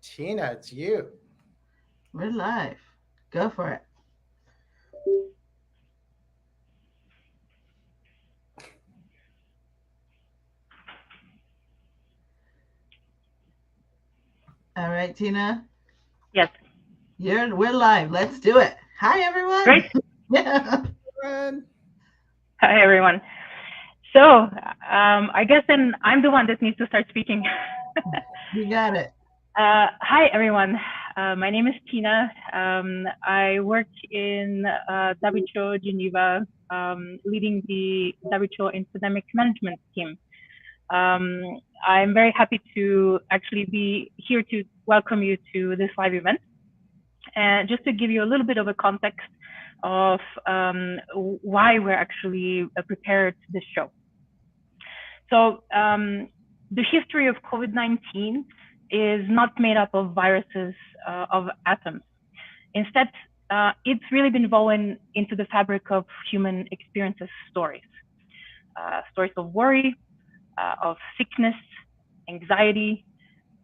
Tina, it's you. We're live. Go for it. All right, Tina. Yes, We're live. Let's do it. Hi, everyone. great. Yeah, Run. Hi, everyone. So, I guess then I'm the one that needs to start speaking. you got it. Hi, everyone. My name is Tina. I work in WHO Geneva, leading the WHO Infodemic Management team. I'm very happy to actually be here to welcome you to this live event. And just to give you a little bit of a context of why we're actually prepared this show. So the history of COVID-19 is not made up of viruses of atoms. Instead, it's really been woven into the fabric of human experiences stories. Stories of worry, of sickness, anxiety,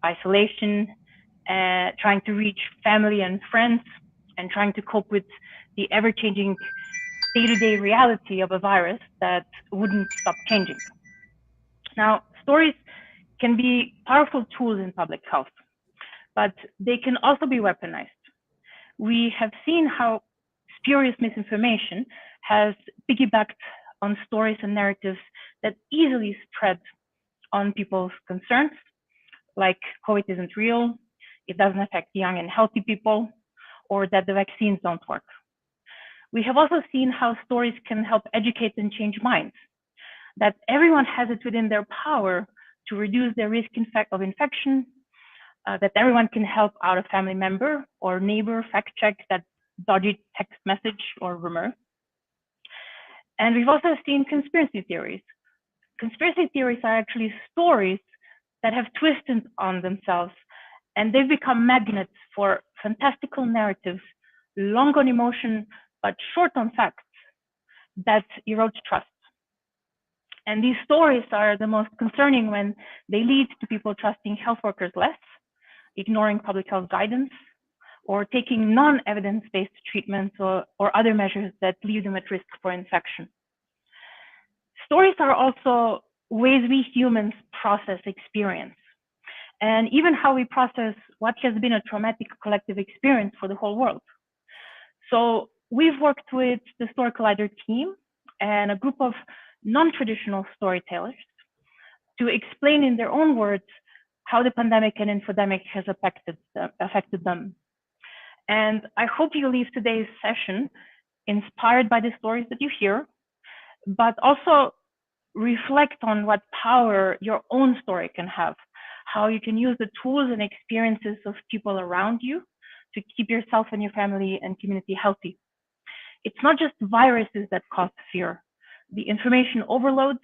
isolation, trying to reach family and friends, and trying to cope with the ever-changing day-to-day reality of a virus that wouldn't stop changing. Now, stories can be powerful tools in public health, but they can also be weaponized. We have seen how spurious misinformation has piggybacked on stories and narratives that easily spread on people's concerns, like COVID isn't real, it doesn't affect young and healthy people, or that the vaccines don't work. We have also seen how stories can help educate and change minds, that everyone has it within their power to reduce their risk of infection, that everyone can help out a family member or neighbor fact check that dodgy text message or rumor. And we've also seen conspiracy theories. Conspiracy theories are actually stories that have twisted on themselves, and they've become magnets for fantastical narratives, long on emotion, but short on facts that erode trust. And these stories are the most concerning when they lead to people trusting health workers less, ignoring public health guidance, or taking non-evidence-based treatments or other measures that leave them at risk for infection. Stories are also ways we humans process experience, and even how we process what has been a traumatic collective experience for the whole world. So we've worked with the Story Collider team and a group of non-traditional storytellers to explain in their own words how the pandemic and infodemic has affected them. And I hope you leave today's session inspired by the stories that you hear, but also reflect on what power your own story can have, how you can use the tools and experiences of people around you to keep yourself and your family and community healthy. It's not just viruses that cause fear. The information overload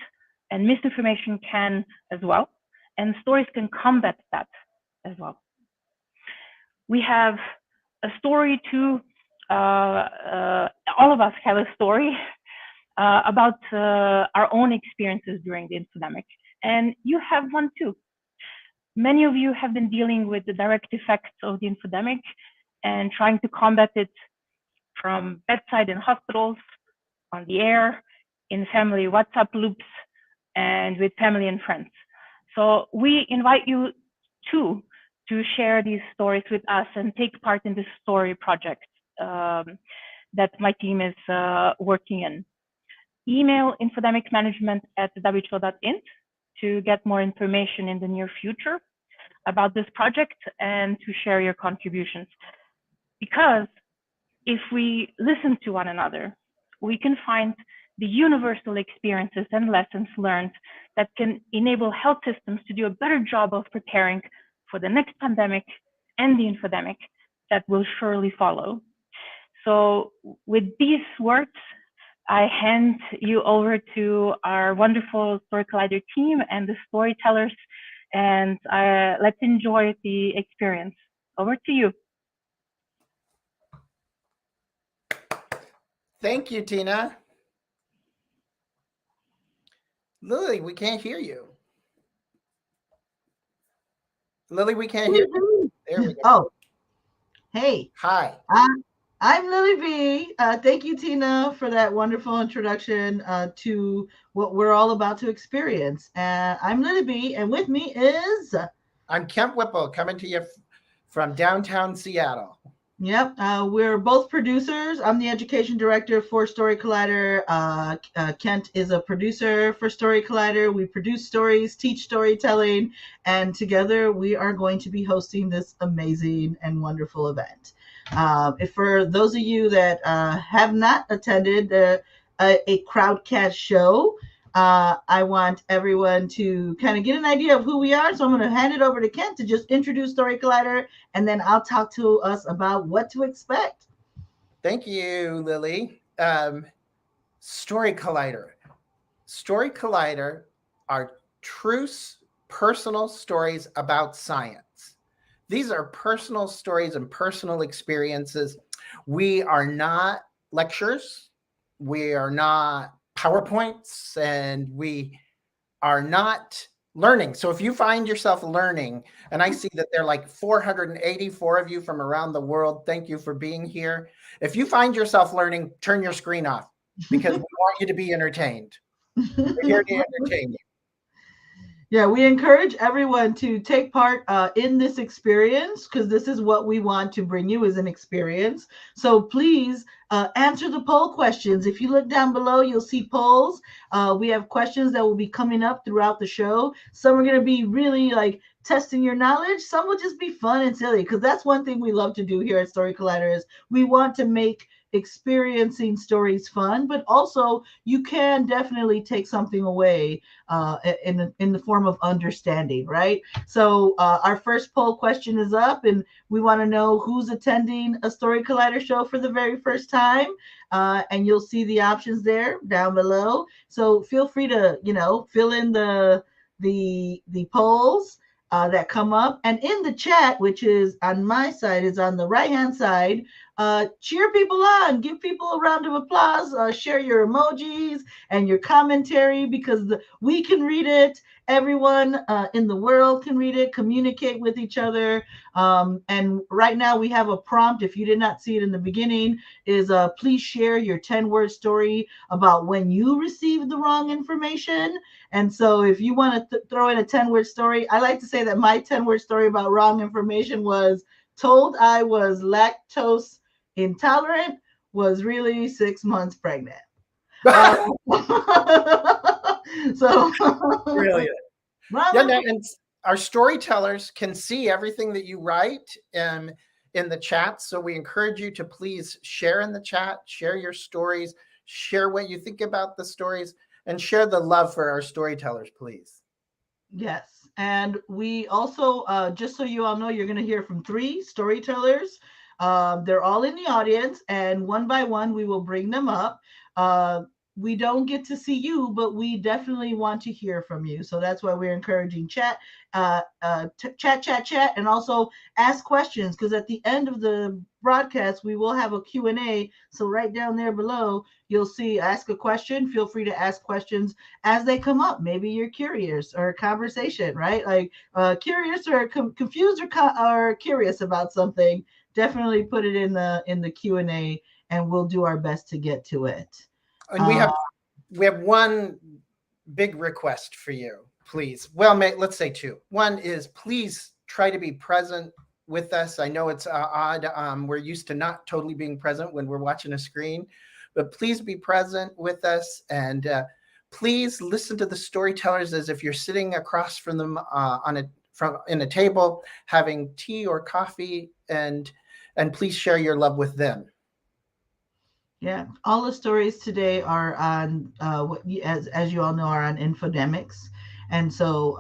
and misinformation can as well, and stories can combat that as well. We have a story too. All of us have a story about our own experiences during the epidemic, and you have one too. Many of you have been dealing with the direct effects of the epidemic and trying to combat it from bedside in hospitals, on the air, in family WhatsApp loops, and with family and friends. So we invite you too to share these stories with us and take part in this story project that my team is working in. Email infodemicmanagement@who.int to get more information in the near future about this project and to share your contributions. Because if we listen to one another, we can find the universal experiences and lessons learned that can enable health systems to do a better job of preparing for the next pandemic and the infodemic that will surely follow. So with these words, I hand you over to our wonderful Story Collider team and the storytellers, and let's enjoy the experience. Over to you. Thank you, Tina. Lily, we can't hear you. Lily, we can't hear you. There we go. Oh, hey. Hi. I'm Lily V. Thank you, Tina, for that wonderful introduction to what we're all about to experience. I'm Lily V, and with me is... I'm Kent Whipple, coming to you from downtown Seattle. Yep, we're both producers. I'm the education director for Story Collider. Kent is a producer for Story Collider. We produce stories, teach storytelling, and together we are going to be hosting this amazing and wonderful event. If for those of you that have not attended a Crowdcast show, I want everyone to kind of get an idea of who we are. So I'm going to hand it over to Kent to just introduce Story Collider, and then I'll talk to us about what to expect. Thank you, Lily. Story Collider. Story Collider are true personal stories about science. These are personal stories and personal experiences. We are not lectures. We are not PowerPoints, and we are not learning. So if you find yourself learning, and I see that there are like 484 of you from around the world, thank you for being here. If you find yourself learning, turn your screen off, because we want you to be entertained. We're here to entertain you. Yeah, we encourage everyone to take part in this experience, because this is what we want to bring you as an experience. So please answer the poll questions. If you look down below, you'll see polls. We have questions that will be coming up throughout the show. Some are going to be really like testing your knowledge. Some will just be fun and silly, because that's one thing we love to do here at Story Collider is we want to make experiencing stories fun, but also you can definitely take something away in the form of understanding, right? So our first poll question is up, and we want to know who's attending a Story Collider show for the very first time, and you'll see the options there down below. So feel free to, fill in the polls that come up, and in the chat, which is on my side, is on the right hand side. Cheer people on, give people a round of applause, share your emojis and your commentary, because we can read it. Everyone in the world can read it, communicate with each other. And right now we have a prompt, if you did not see it in the beginning, is please share your 10-word story about when you received the wrong information. And so if you want to throw in a 10-word story, I like to say that my 10-word story about wrong information was told I was lactose intolerant, was really 6 months pregnant. So brilliant. And our storytellers can see everything that you write in the chat. So we encourage you to please share in the chat, share your stories, share what you think about the stories, and share the love for our storytellers, please. Yes. And we also, just so you all know, you're going to hear from 3 storytellers. They're all in the audience, and one by one, we will bring them up. We don't get to see you, but we definitely want to hear from you. So that's why we're encouraging chat, and also ask questions, because at the end of the broadcast, we will have a Q&A. So right down there below, you'll see ask a question. Feel free to ask questions as they come up. Maybe you're curious, or a conversation, right? Like curious or confused or curious about something. Definitely put it in the Q&A, and we'll do our best to get to it. And we have one big request for you, please. Well, let's say 2. One is, please try to be present with us. I know it's odd. We're used to not totally being present when we're watching a screen, but please be present with us, and please listen to the storytellers as if you're sitting across from them in a table, having tea or coffee, and please share your love with them. Yeah, all the stories today are on as you all know, are on Infodemics, and so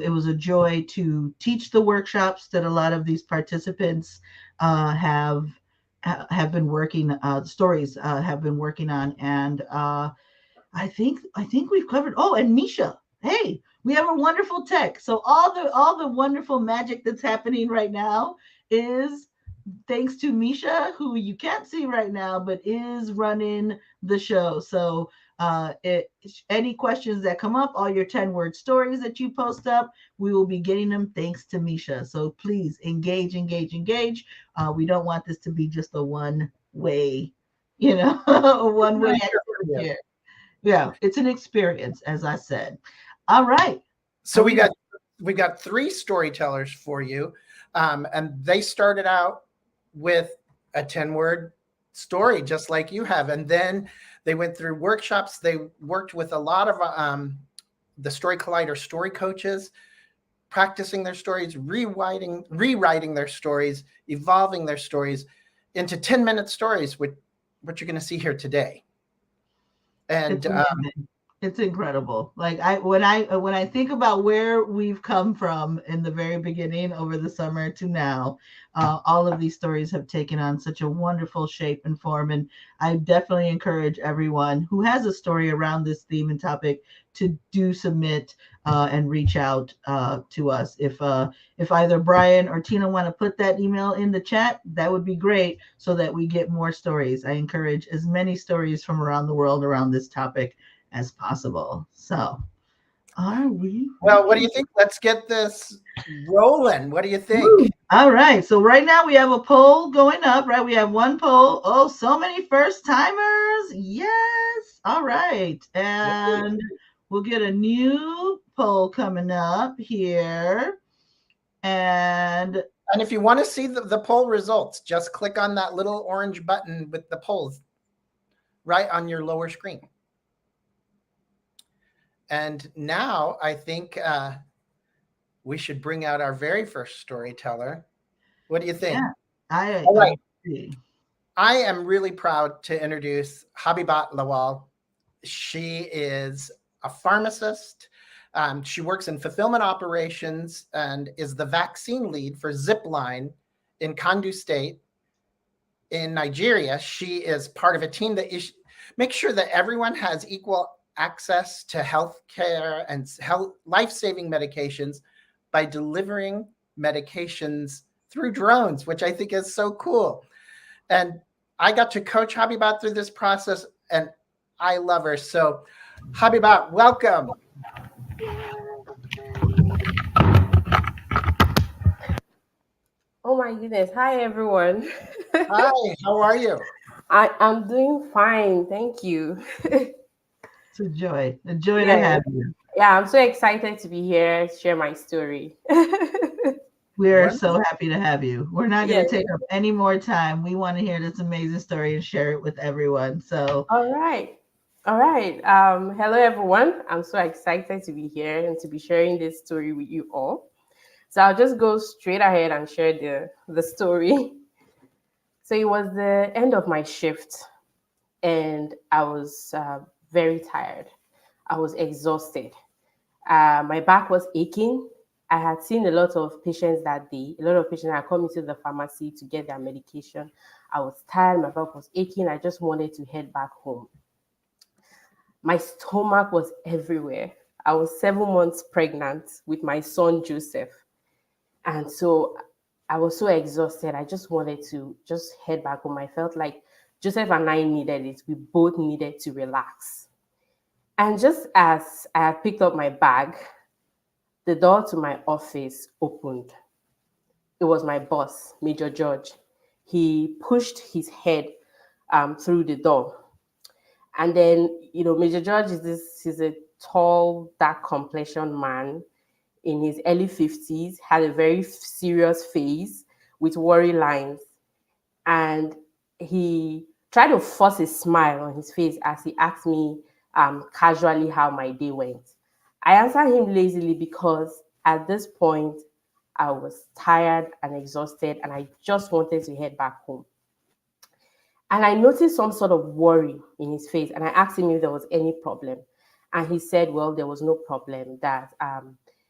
it was a joy to teach the workshops that a lot of these participants have been working stories have been working on, and I think we've covered. Oh, and Misha, hey, we have a wonderful tech. So all the wonderful magic that's happening right now is thanks to Misha, who you can't see right now, but is running the show. So Any questions that come up, all your 10-word stories that you post up, we will be getting them thanks to Misha. So please engage. We don't want this to be just a one-way, a one-way activity here. Yeah, it's an experience, as I said. All right. So we got 3 storytellers for you, and they started out with a 10-word story, just like you have, and then they went through workshops. They worked with a lot of the Story Collider story coaches, practicing their stories, rewriting their stories, evolving their stories into 10-minute stories, which what you're going to see here today. And it's incredible. Like when I think about where we've come from in the very beginning over the summer to now, all of these stories have taken on such a wonderful shape and form. And I definitely encourage everyone who has a story around this theme and topic to do submit and reach out to us. If either Brian or Tina want to put that email in the chat, that would be great, so that we get more stories. I encourage as many stories from around the world around this topic as possible. So are we? Well, what do you think? Let's get this rolling. What do you think? Woo. All right. So right now we have a poll going up, right? We have one poll. Oh, so many first timers. Yes. All right. And we'll get a new poll coming up here. And if you want to see the poll results, just click on that little orange button with the polls right on your lower screen. And now I think we should bring out our very first storyteller. What do you think? Yeah, all right. I am really proud to introduce Habibat Lawal. She is a pharmacist. She works in fulfillment operations and is the vaccine lead for Zipline in Kandu State in Nigeria. She is part of a team that makes sure that everyone has equal access to health care and life-saving medications by delivering medications through drones, which I think is so cool. And I got to coach Habibat through this process, and I love her. So Habibat, welcome. Oh my goodness. Hi, everyone. Hi, how are you? I'm doing fine. Thank you. It's a joy to have you. Yeah, I'm so excited to be here, share my story. We are so happy to have you. We're not going to take up any more time. We want to hear this amazing story and share it with everyone. So, all right. Hello, everyone. I'm so excited to be here and to be sharing this story with you all. So I'll just go straight ahead and share the story. So it was the end of my shift, and I was very tired. I was exhausted. My back was aching. I had seen a lot of patients that day. A lot of patients had come into the pharmacy to get their medication. I was tired. My back was aching. I just wanted to head back home. My stomach was everywhere. I was 7 months pregnant with my son, Joseph. And so I was so exhausted. I just wanted to just head back home. I felt like Joseph and I needed it. We both needed to relax. And just as I had picked up my bag, the door to my office opened. It was my boss, Major George. He pushed his head through the door. And then, Major George he's a tall, dark complexion man in his early 50s, had a very serious face with worry lines. And he tried to force a smile on his face as he asked me casually how my day went. I answered him lazily because at this point, I was tired and exhausted, and I just wanted to head back home. And I noticed some sort of worry in his face, and I asked him if there was any problem. And he said, well, there was no problem, that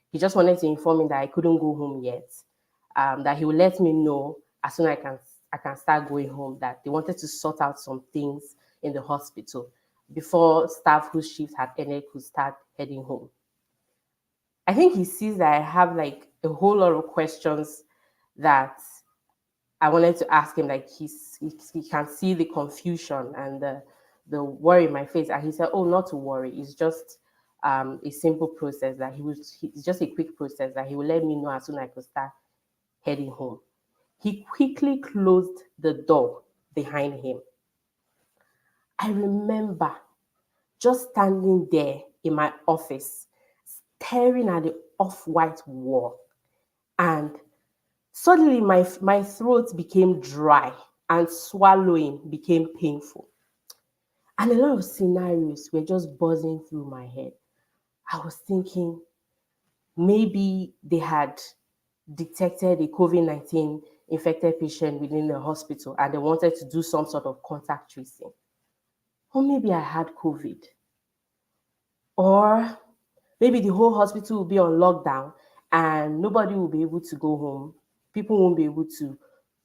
he just wanted to inform me that I couldn't go home yet, that he would let me know as soon as I can start going home, that they wanted to sort out some things in the hospital before staff whose shifts had ended could start heading home. I think he sees that I have like a whole lot of questions that I wanted to ask him. Like he can see the confusion and the the worry in my face. And he said, oh, not to worry. It's just a simple process that it's just a quick process that he will let me know as soon as I could start heading home. He quickly closed the door behind him. I remember just standing there in my office, staring at the off-white wall. And suddenly my throat became dry and swallowing became painful. And a lot of scenarios were just buzzing through my head. I was thinking maybe they had detected a COVID-19 infected patient within the hospital and they wanted to do some sort of contact tracing. Or maybe I had COVID. Or maybe the whole hospital will be on lockdown and nobody will be able to go home. People won't be able to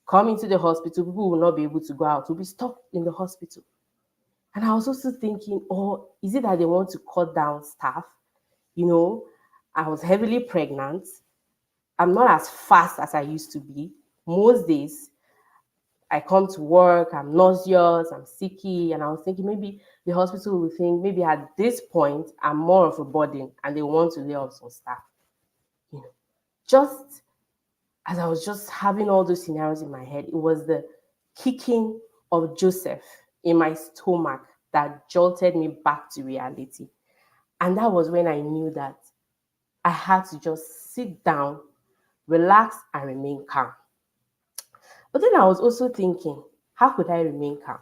come into the hospital. People will not be able to go out. We'll be stuck in the hospital. And I was also thinking, oh, is it that they want to cut down staff? You know, I was heavily pregnant. I'm not as fast as I used to be. Most days, I come to work, I'm nauseous, I'm sicky, and I was thinking maybe the hospital will think maybe at this point, I'm more of a burden and they want to lay off some staff. You know, just as I was just having all those scenarios in my head, it was the kicking of Joseph in my stomach that jolted me back to reality. And that was when I knew that I had to just sit down, relax, and remain calm. But then I was also thinking, how could I remain calm?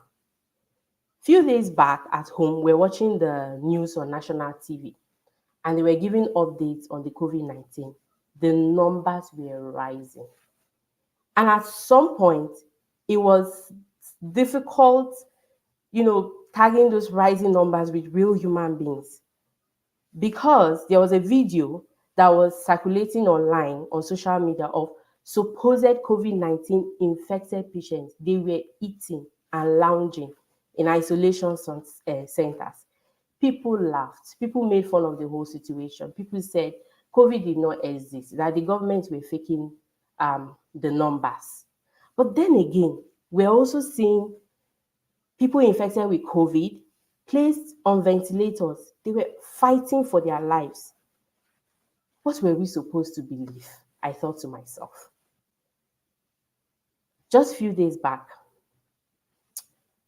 Few days back at home, we were watching the news on national TV, and they were giving updates on the COVID-19. The numbers were rising. And at some point, it was difficult, tagging those rising numbers with real human beings, because there was a video that was circulating online on social media of supposed COVID-19 infected patients. They were eating and lounging in isolation centers. People laughed. People made fun of the whole situation. People said COVID did not exist, that the government were faking the numbers. But then again, we're also seeing people infected with COVID placed on ventilators. They were fighting for their lives. What were we supposed to believe? I thought to myself. Just a few days back,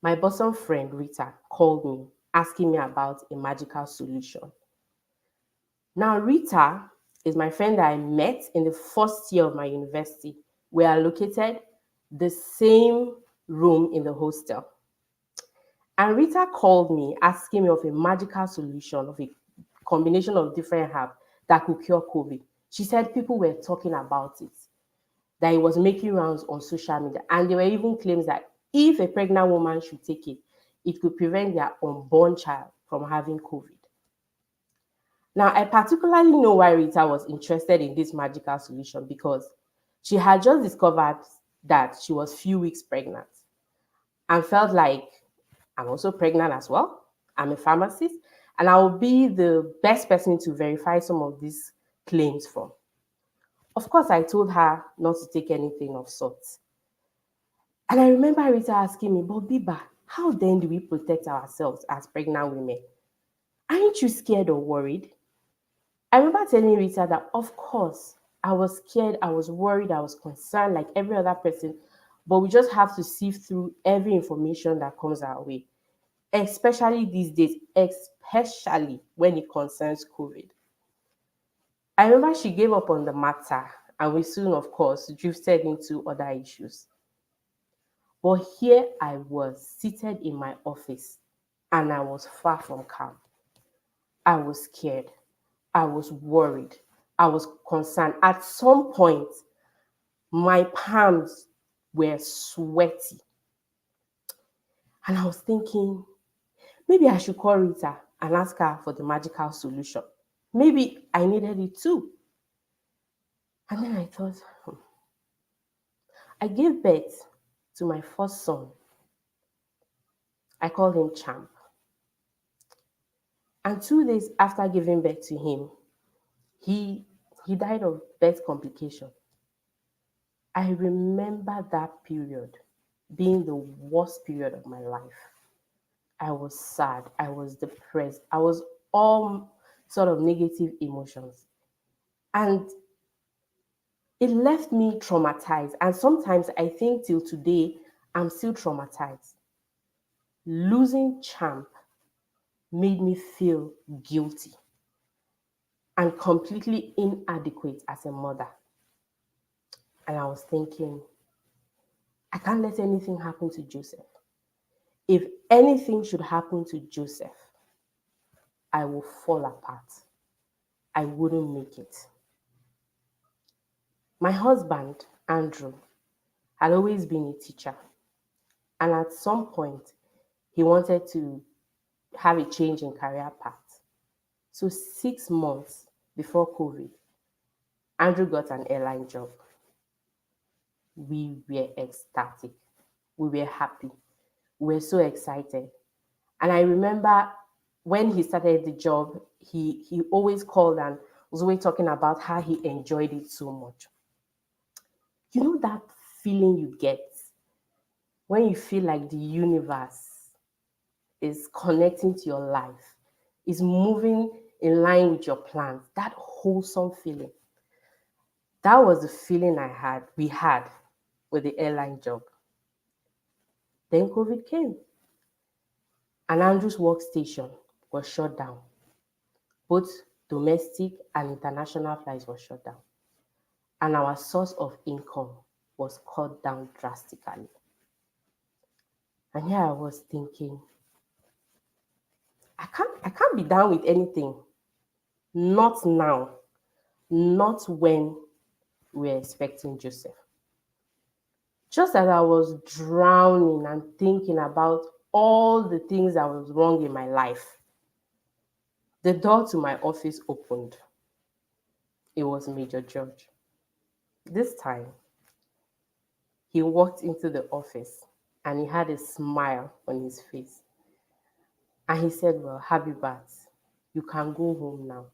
my bosom friend Rita called me asking me about a magical solution. Now, Rita is my friend that I met in the first year of my university. We are located the same room in the hostel. And Rita called me asking me of a magical solution, of a combination of different herbs that could cure COVID. She said people were talking about it, that it was making rounds on social media. And there were even claims that if a pregnant woman should take it, it could prevent their unborn child from having COVID. Now, I particularly know why Rita was interested in this magical solution, because she had just discovered that she was few weeks pregnant and felt like, I'm also pregnant as well. I'm a pharmacist, and I will be the best person to verify some of these claims from. Of course, I told her not to take anything of sorts. And I remember Rita asking me, but Biba, how then do we protect ourselves as pregnant women? Aren't you scared or worried? I remember telling Rita that, of course, I was scared, I was worried, I was concerned like every other person, but we just have to sift through every information that comes our way, especially these days, especially when it concerns COVID. I remember she gave up on the matter, and we soon, of course, drifted into other issues. But here I was, seated in my office, and I was far from calm. I was scared. I was worried. I was concerned. At some point, my palms were sweaty. And I was thinking, maybe I should call Rita and ask her for the magical solution. Maybe I needed it too. And then I thought, I gave birth to my first son. I called him Champ. And 2 days after giving birth to him, he died of birth complication. I remember that period being the worst period of my life. I was sad, I was depressed, I was all sort of negative emotions. And it left me traumatized. And sometimes I think till today, I'm still traumatized. Losing Champ made me feel guilty and completely inadequate as a mother. And I was thinking, I can't let anything happen to Joseph. If anything should happen to Joseph, I will fall apart. I wouldn't make it. My husband, Andrew, had always been a teacher. And at some point, he wanted to have a change in career path. So 6 months before COVID, Andrew got an airline job. We were ecstatic. We were happy. We were so excited. And I remember when he started the job, he always called and was always talking about how he enjoyed it so much. You know that feeling you get when you feel like the universe is connecting to your life, is moving in line with your plans, that wholesome feeling. That was the feeling we had with the airline job. Then COVID came, and Andrew's workstation was shut down. Both domestic and international flights were shut down. And our source of income was cut down drastically. And here I was thinking, I can't be down with anything. Not now. Not when we're expecting Joseph. Just as I was drowning and thinking about all the things that was wrong in my life, the door to my office opened. It was Major George. This time, he walked into the office and he had a smile on his face. And he said, well, Habibat, you can go home now.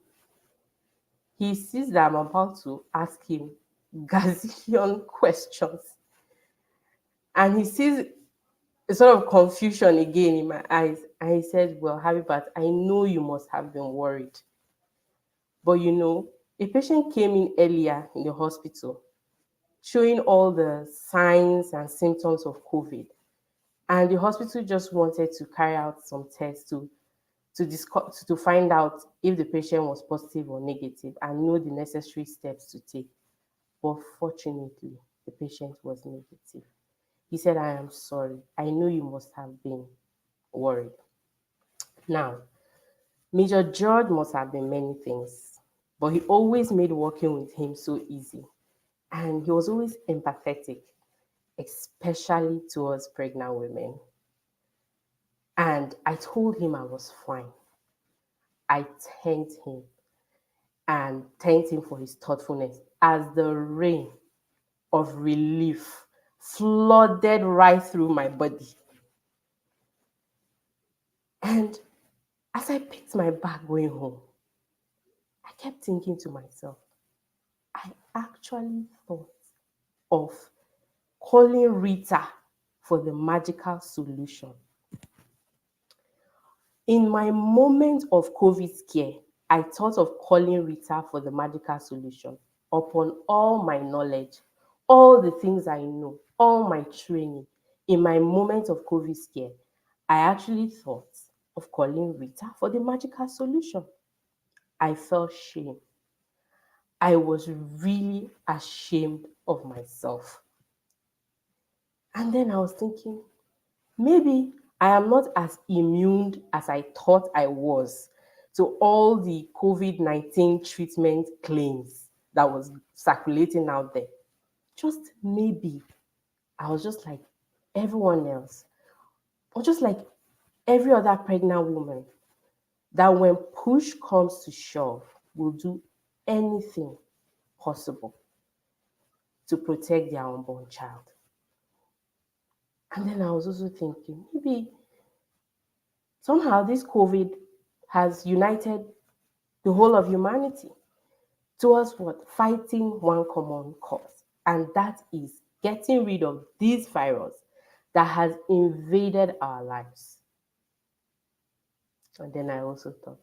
He sees that I'm about to ask him gazillion questions. And he sees a sort of confusion again in my eyes. And he said, well, Habibat, I know you must have been worried. But you know, a patient came in earlier in the hospital showing all the signs and symptoms of COVID. And the hospital just wanted to carry out some tests to find out if the patient was positive or negative and know the necessary steps to take. But fortunately, the patient was negative. He said, I am sorry. I know you must have been worried. Now, Major George must have been many things, but he always made working with him so easy. And he was always empathetic, especially towards pregnant women. And I told him I was fine. I thanked him and thanked him for his thoughtfulness as the rain of relief flooded right through my body. And as I picked my bag going home, I kept thinking to myself, I actually thought of calling Rita for the magical solution. In my moment of COVID scare, I thought of calling Rita for the magical solution upon all my knowledge, all the things I know, all my training. In my moment of COVID scare, I actually thought of calling Rita for the magical solution. I felt shame. I was really ashamed of myself. And then I was thinking, maybe I am not as immune as I thought I was to all the COVID-19 treatment claims that was circulating out there. Just maybe I was just like everyone else, or just like every other pregnant woman, that when push comes to shove, will do anything possible to protect their unborn child. And then I was also thinking, maybe somehow this COVID has united the whole of humanity towards what? Fighting one common cause. And that is getting rid of this virus that has invaded our lives. And then I also thought,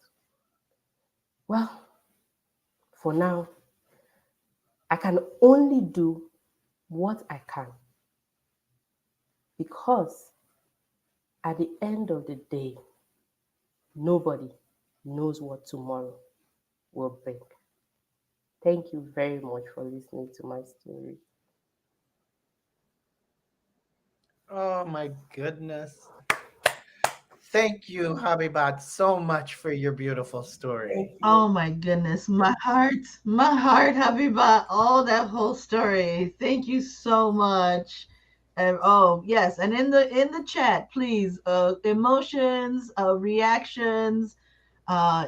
well, for now, I can only do what I can, because at the end of the day, nobody knows what tomorrow will bring. Thank you very much for listening to my story. Oh my goodness. Thank you, Habibat, so much for your beautiful story. Thank you. Oh my goodness, my heart, Habiba, all that whole story. Thank you so much. And oh yes, and in the chat, please, emotions, reactions.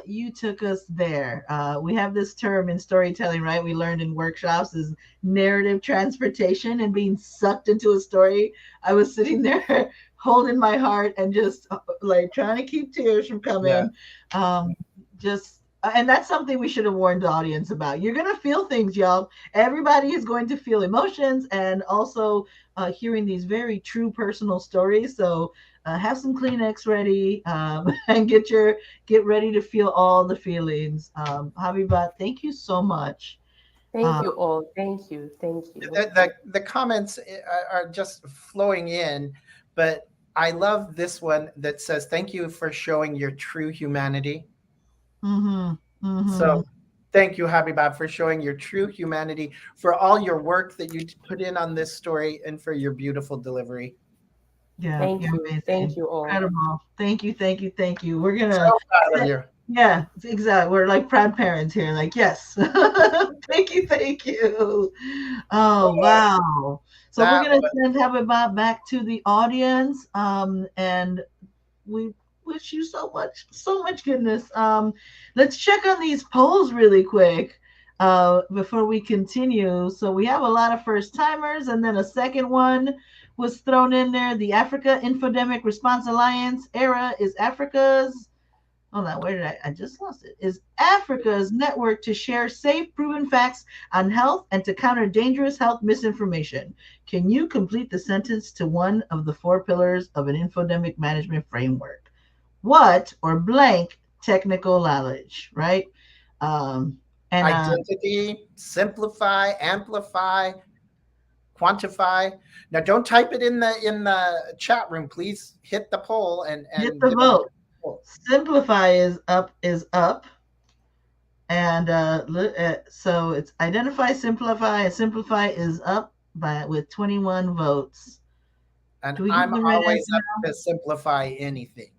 You took us there. We have this term in storytelling, right? We learned in workshops is narrative transportation and being sucked into a story. I was sitting there holding my heart and just like trying to keep tears from coming. Just and that's something we should have warned the audience about. You're gonna feel things, y'all. Everybody is going to feel emotions, and also hearing these very true personal stories. So have some Kleenex ready, and get ready to feel all the feelings. Habibat, thank you so much. Thank you all. Thank you. Thank you. The comments are just flowing in, but I love this one that says, "Thank you for showing your true humanity." Mm-hmm, mm-hmm. So thank you, Habibat, for showing your true humanity, for all your work that you put in on this story, and for your beautiful delivery. Yeah, Thank you're you. amazing. Thank you all. Incredible. Thank you, thank you, thank you. We're gonna So proud of you. yeah, exactly. We're like proud parents here. Like, yes. Thank you, thank you. Oh wow. So we're That gonna was- send Habibat back to the audience. And we wish you so much goodness. Let's check on these polls really quick before we continue. So we have a lot of first timers, and then a second one was thrown in there. The Africa Infodemic Response Alliance era is Africa's. Hold on, where did I just lost it? Is Africa's network to share safe, proven facts on health and to counter dangerous health misinformation. Can you complete the sentence to one of the 4 pillars of an infodemic management framework? What or blank technical knowledge, right? And identity, simplify, amplify, quantify. Now, don't type it in the chat room. Please hit the poll and hit the vote. Simplify is up, and so it's identify, simplify, and simplify is up with 21 votes. And I'm always up to simplify anything.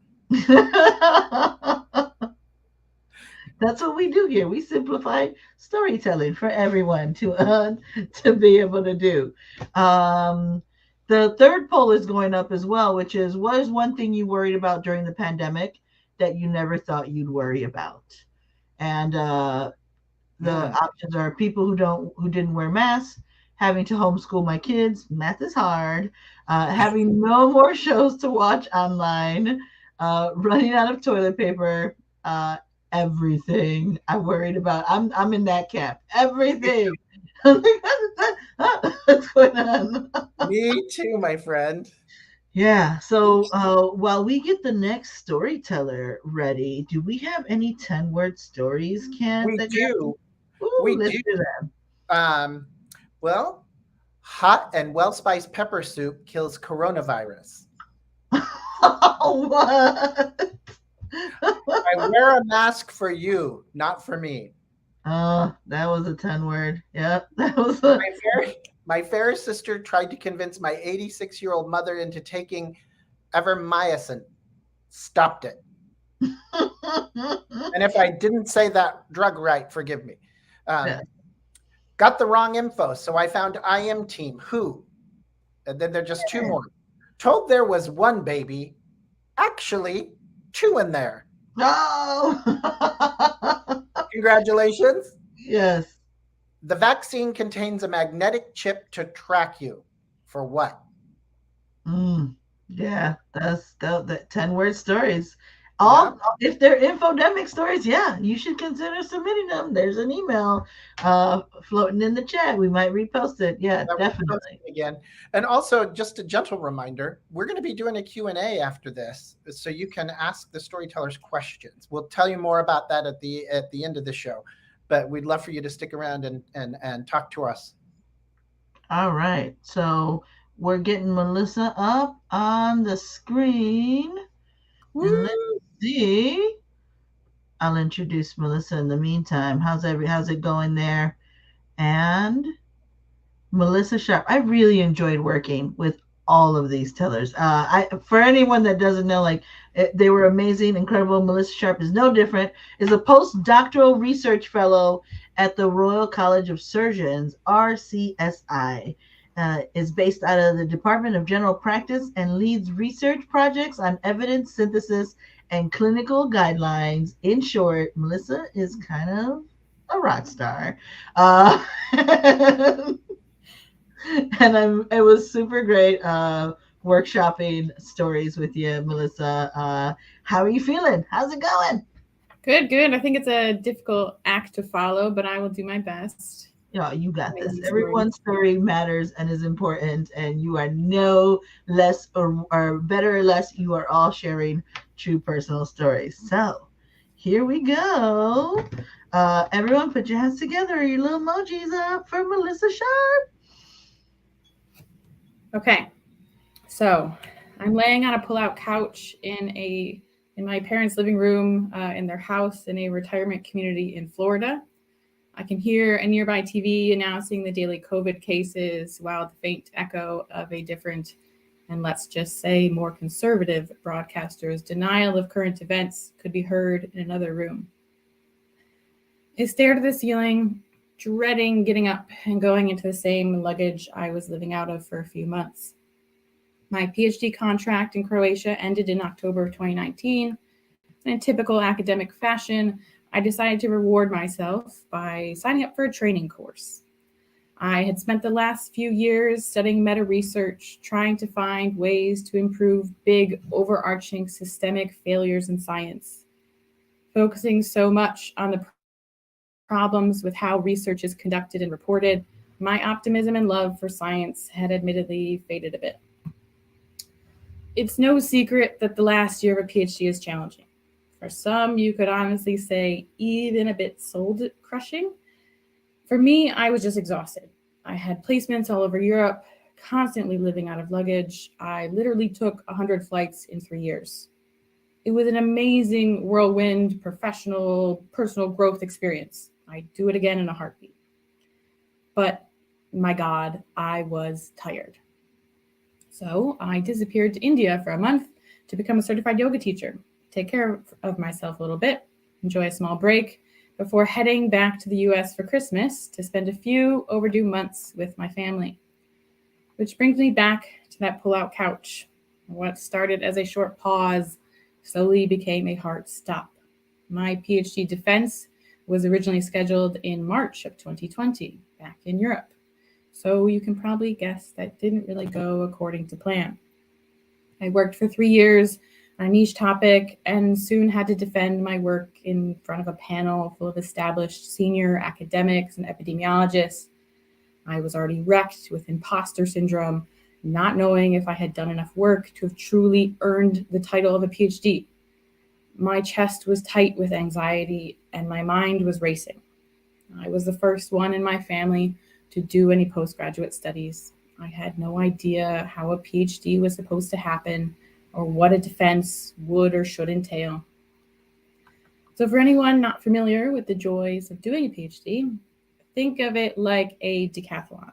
That's what we do here. We simplify storytelling for everyone to be able to do. The third poll is going up as well, which is, what is one thing you worried about during the pandemic that you never thought you'd worry about? And the options are people who didn't wear masks, having to homeschool my kids, math is hard, having no more shows to watch online, running out of toilet paper, everything I worried about. I'm in that camp. Everything. What's going on? Me too, my friend. Yeah. So while we get the next storyteller ready, do we have any 10-word stories, Ken? We do. Let's do that. Well, hot and well-spiced pepper soup kills coronavirus. What? I wear a mask for you, not for me. That was a 10-word. Yep. That was my fair sister tried to convince my 86-year-old mother into taking evermycin. Stopped it. And if I didn't say that drug right, forgive me. Got the wrong info, so I found IM team, who, and then there are just 2 more. Told there was 1 baby, actually 2 in there. No. Congratulations. Yes. The vaccine contains a magnetic chip to track you. For what? Yeah, that's the 10-word stories. If they're infodemic stories, yeah, you should consider submitting them. There's an email floating in the chat. We might repost it. Yeah, definitely. Again, and also just a gentle reminder, we're going to be doing a Q&A after this, so you can ask the storytellers questions. We'll tell you more about that at the end of the show, but we'd love for you to stick around and talk to us. All right, so we're getting Melissa up on the screen. And let's see. I'll introduce Melissa in the meantime. How's it going there? And Melissa Sharp. I really enjoyed working with all of these tellers. For anyone that doesn't know, they were amazing, incredible. Melissa Sharp is no different. Is a postdoctoral research fellow at the Royal College of Surgeons, RCSI. Is based out of the Department of General Practice and leads research projects on evidence synthesis and clinical guidelines. In short, Melissa is kind of a rock star. And it was super great workshopping stories with you, Melissa. How are you feeling? How's it going? Good. I think it's a difficult act to follow, but I will do my best. Yeah, you got this. Everyone's story matters and is important, and you are no less or better or less. You are all sharing true personal stories. So here we go. Everyone put your hands together. Your little emojis up for Melissa Sharp. Okay. So I'm laying on a pull-out couch in my parents' living room in their house in a retirement community in Florida. I can hear a nearby TV announcing the daily COVID cases, while the faint echo of a different, and let's just say more conservative broadcaster's denial of current events could be heard in another room. I stared at the ceiling, dreading getting up and going into the same luggage I was living out of for a few months. My Ph.D. contract in Croatia ended in October of 2019. In typical academic fashion, I decided to reward myself by signing up for a training course. I had spent the last few years studying meta research, trying to find ways to improve big, overarching systemic failures in science. Focusing so much on the problems with how research is conducted and reported, my optimism and love for science had admittedly faded a bit. It's no secret that the last year of a PhD is challenging. For some, you could honestly say even a bit soul-crushing. For me, I was just exhausted. I had placements all over Europe, constantly living out of luggage. I literally took 100 flights in 3 years. It was an amazing whirlwind, professional, personal growth experience. I'd do it again in a heartbeat. But my God, I was tired. So I disappeared to India for a month to become a certified yoga teacher, take care of myself a little bit, enjoy a small break before heading back to the US for Christmas to spend a few overdue months with my family. Which brings me back to that pull-out couch. What started as a short pause slowly became a hard stop. My PhD defense was originally scheduled in March of 2020, back in Europe. So you can probably guess that didn't really go according to plan. I worked for 3 years on a niche topic and soon had to defend my work in front of a panel full of established senior academics and epidemiologists. I was already wrecked with imposter syndrome, not knowing if I had done enough work to have truly earned the title of a PhD. My chest was tight with anxiety and my mind was racing. I was the first one in my family to do any postgraduate studies. I had no idea how a PhD was supposed to happen or what a defense would or should entail. So for anyone not familiar with the joys of doing a PhD, think of it like a decathlon.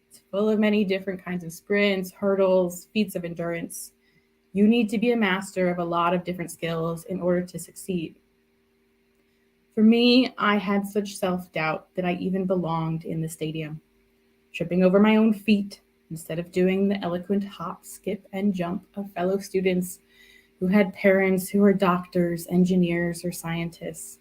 It's full of many different kinds of sprints, hurdles, feats of endurance. You need to be a master of a lot of different skills in order to succeed. For me, I had such self-doubt that I even belonged in the stadium, tripping over my own feet instead of doing the eloquent hop, skip, and jump of fellow students who had parents who were doctors, engineers, or scientists.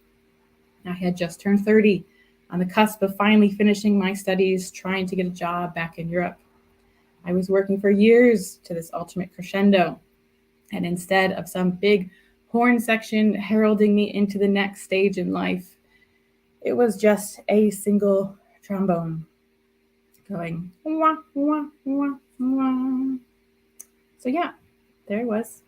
I had just turned 30, on the cusp of finally finishing my studies, trying to get a job back in Europe. I was working for years to this ultimate crescendo, and instead of some big horn section heralding me into the next stage in life. It was just a single trombone going wah, wah, wah, wah. So yeah, there it was.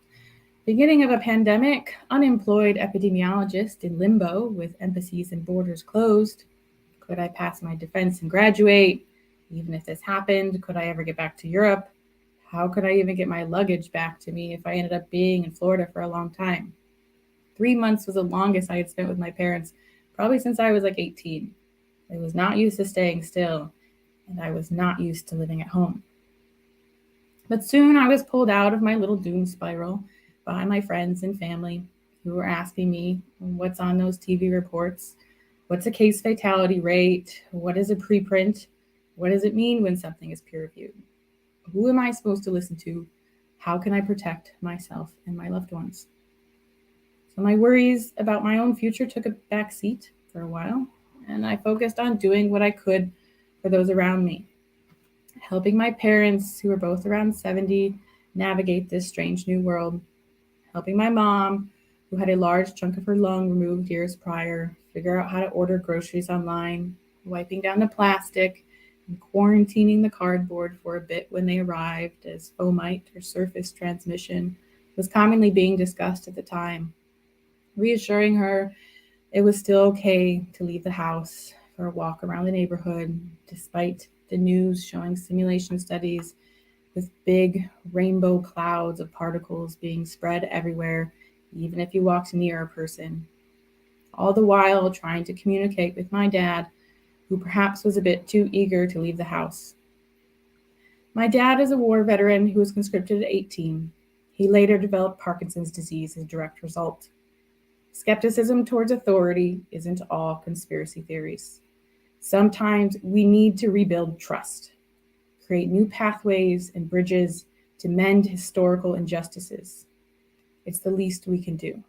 Beginning of a pandemic, unemployed epidemiologist in limbo with embassies and borders closed. Could I pass my defense and graduate? Even if this happened, could I ever get back to Europe? How could I even get my luggage back to me if I ended up being in Florida for a long time? 3 months was the longest I had spent with my parents, probably since I was like 18. I was not used to staying still, and I was not used to living at home. But soon I was pulled out of my little doom spiral by my friends and family who were asking me, what's on those TV reports? What's a case fatality rate? What is a preprint? What does it mean when something is peer-reviewed? Who am I supposed to listen to? How can I protect myself and my loved ones? So my worries about my own future took a back seat for a while, and I focused on doing what I could for those around me, helping my parents, who were both around 70, navigate this strange new world, helping my mom, who had a large chunk of her lung removed years prior, figure out how to order groceries online, wiping down the plastic, and quarantining the cardboard for a bit when they arrived, as fomite or surface transmission was commonly being discussed at the time, reassuring her it was still okay to leave the house for a walk around the neighborhood, despite the news showing simulation studies with big rainbow clouds of particles being spread everywhere, even if you walked near a person. All the while trying to communicate with my dad, who perhaps was a bit too eager to leave the house. My dad is a war veteran who was conscripted at 18. He later developed Parkinson's disease as a direct result. Skepticism towards authority isn't all conspiracy theories. Sometimes we need to rebuild trust, create new pathways and bridges to mend historical injustices. It's the least we can do.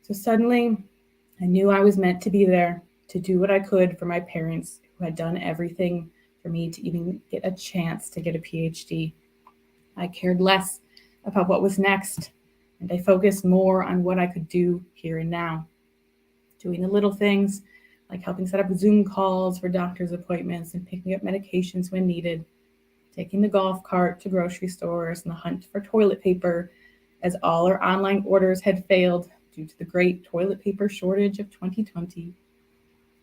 So suddenly, I knew I was meant to be there to do what I could for my parents who had done everything for me to even get a chance to get a Ph.D. I cared less about what was next, and I focused more on what I could do here and now. Doing the little things like helping set up Zoom calls for doctor's appointments and picking up medications when needed, taking the golf cart to grocery stores in the hunt for toilet paper, as all our online orders had failed due to the great toilet paper shortage of 2020,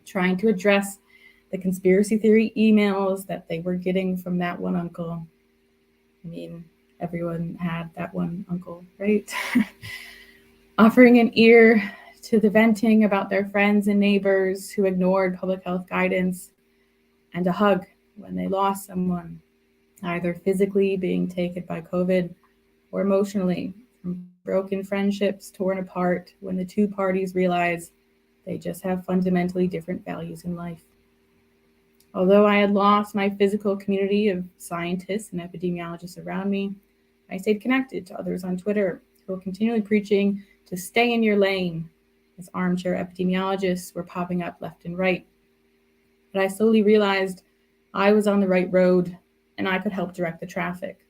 trying to address the conspiracy theory emails that they were getting from that one uncle. I mean, everyone had that one uncle, right? Offering an ear to the venting about their friends and neighbors who ignored public health guidance, and a hug when they lost someone, either physically being taken by COVID or emotionally, from broken friendships torn apart when the two parties realize they just have fundamentally different values in life. Although I had lost my physical community of scientists and epidemiologists around me, I stayed connected to others on Twitter who were continually preaching to stay in your lane, as armchair epidemiologists were popping up left and right. But I slowly realized I was on the right road and I could help direct the traffic.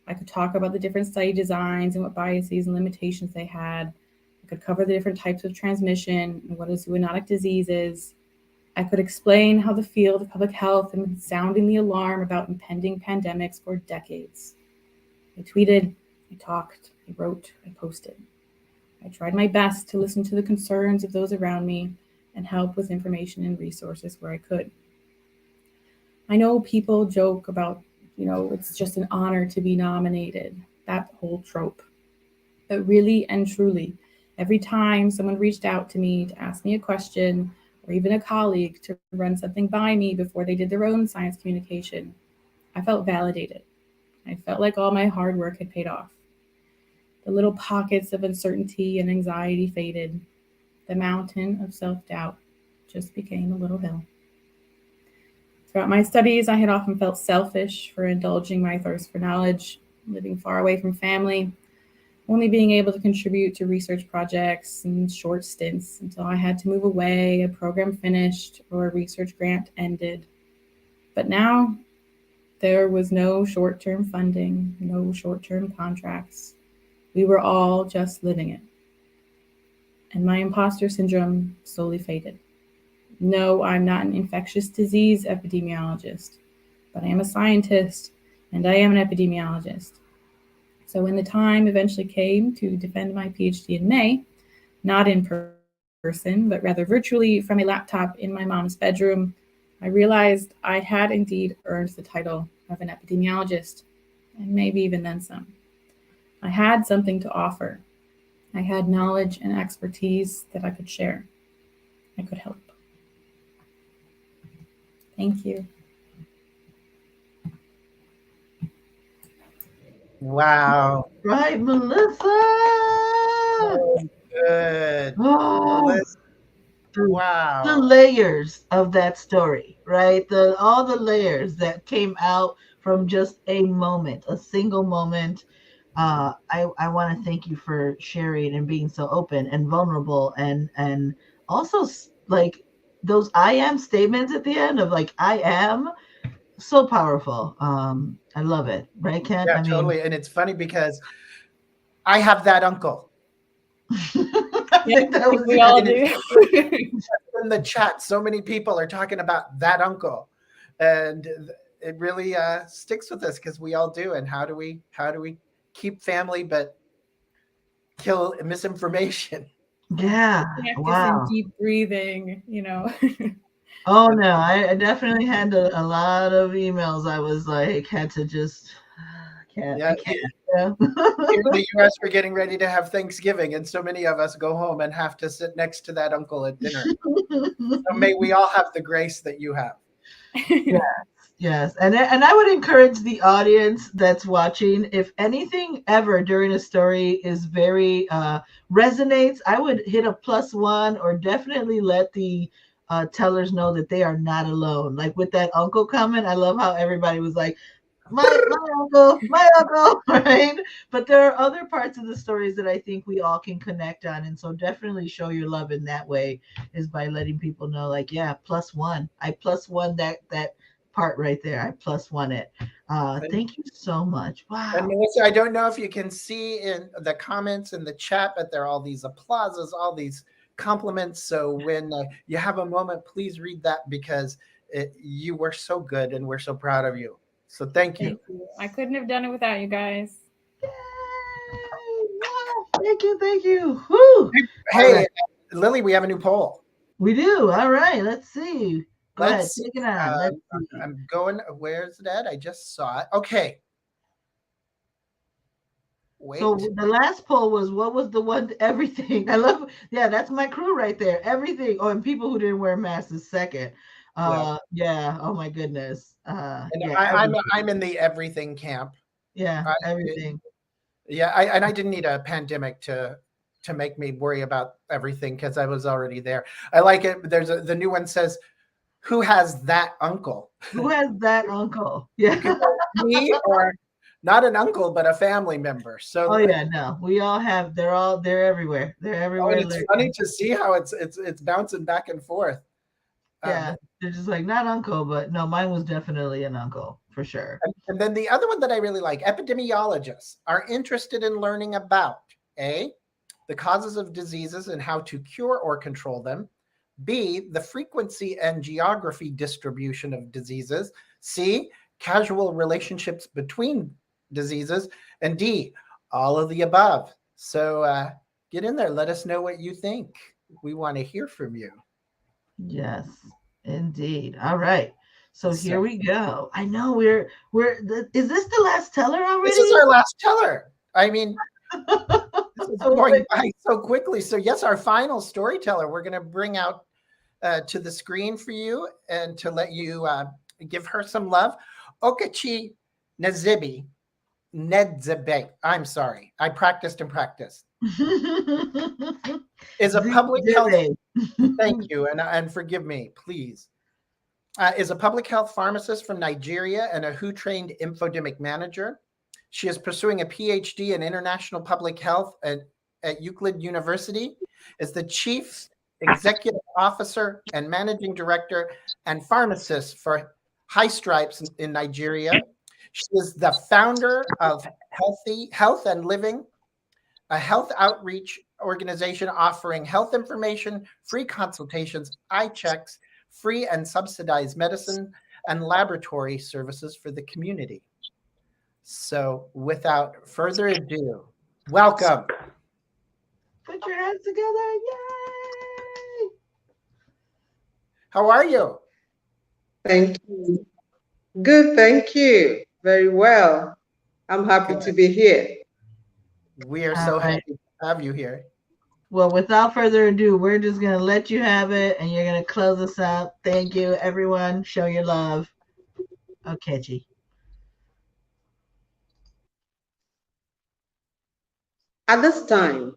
I could talk about the different study designs and what biases and limitations they had. I could cover the different types of transmission and what a zoonotic disease is. I could explain how the field of public health had been sounding the alarm about impending pandemics for decades. I tweeted, I talked, I wrote, I posted. I tried my best to listen to the concerns of those around me and help with information and resources where I could. I know people joke about, it's just an honor to be nominated, that whole trope. But really and truly, every time someone reached out to me to ask me a question, or even a colleague to run something by me before they did their own science communication, I felt validated. I felt like all my hard work had paid off. The little pockets of uncertainty and anxiety faded. The mountain of self-doubt just became a little hill. Throughout my studies, I had often felt selfish for indulging my thirst for knowledge, living far away from family, only being able to contribute to research projects and short stints until I had to move away, a program finished, or a research grant ended. But now, there was no short-term funding, no short-term contracts. We were all just living it. And my imposter syndrome slowly faded. No, I'm not an infectious disease epidemiologist, but I am a scientist and I am an epidemiologist. So when the time eventually came to defend my PhD in May, not in person, but rather virtually from a laptop in my mom's bedroom, I realized I had indeed earned the title of an epidemiologist, and maybe even then some. I had something to offer. I had knowledge and expertise that I could share. I could help. Thank you. Wow. Right, Melissa. So good. Oh, Melissa. the Wow. layers of that story, right? All the layers that came out from just a moment, a single moment. I want to thank you for sharing and being so open and vulnerable, and also like those I am statements at the end of like I am, so powerful. I love it, right, Ken? Yeah, totally. And it's funny because I have that uncle. I think that was we all do. In the chat, so many people are talking about that uncle, and it really sticks with us because we all do. And how do we keep family but kill misinformation? Yeah. Practice Wow. and deep breathing, you know. Oh no, I definitely had a lot of emails. I was like, had to just can't. Yeah, I can't. Yeah. here in the US, we're getting ready to have Thanksgiving, and so many of us go home and have to sit next to that uncle at dinner. So may we all have the grace that you have. Yes, and I would encourage the audience that's watching, if anything ever during a story is very resonates, I would hit a +1 or definitely let the tellers know that they are not alone. Like with that uncle comment, I love how everybody was like, my uncle, right? But there are other parts of the stories that I think we all can connect on, and so definitely show your love in that way is by letting people know, like, yeah, +1. I +1 that part right there. I +1 it. Thank you so much. Wow. And Melissa, I don't know if you can see in the comments in the chat, but there are all these applauses, all these compliments. So when you have a moment, please read that because you were so good and we're so proud of you. So thank you. I couldn't have done it without you guys. Yay. Wow. Thank you. Woo. Hey, right. Lily, we have a new poll. We do. All right. Let's see. Go ahead. Let's Take it on. Let's see. I'm going. Where's that? I just saw it. Okay. Wait. So the last poll was, what was the one, everything? I love, yeah, that's my crew right there. Everything. Oh, and people who didn't wear masks is second. Yeah. Oh my goodness. I'm in the everything camp. Yeah, everything. I didn't need a pandemic to make me worry about everything because I was already there. I like it. The new one says, who has that uncle? Who has that uncle? Yeah. Me or not an uncle, but a family member. So oh yeah, no, we all have, they're everywhere. They're everywhere. It's funny to see how it's bouncing back and forth. Yeah, they're just like, not uncle, but no, mine was definitely an uncle for sure. And then the other one that I really like, epidemiologists are interested in learning about A, the causes of diseases and how to cure or control them, B, the frequency and geography distribution of diseases, C, causal relationships between diseases, and D, all of the above. So get in there. Let us know what you think. We want to hear from you. Yes, indeed. All right. So here we go. I know is this the last teller already? This is our last teller. I mean, this is going by so quickly. So yes, our final storyteller, we're going to bring out to the screen for you and to let you give her some love. Okechi Nzedibe. I'm sorry. I practiced and practiced. Is a public health. Thank you, and forgive me, please. Is a public health pharmacist from Nigeria and a WHO-trained Infodemic Manager. She is pursuing a Ph.D. in international public health at Euclid University. Is the chief executive officer and managing director and pharmacist for Histripes in Nigeria. She is the founder of Health and Living, a health outreach organization offering health information, free consultations, eye checks, free and subsidized medicine, and laboratory services for the community. So without further ado, welcome. Put your hands together. Yay! How are you? Thank you. Good, thank you. Very well. I'm happy to be here. We are so happy to have you here. Well, without further ado, we're just going to let you have it, and you're going to close us up. Thank you, everyone. Show your love. Okechi. At this time,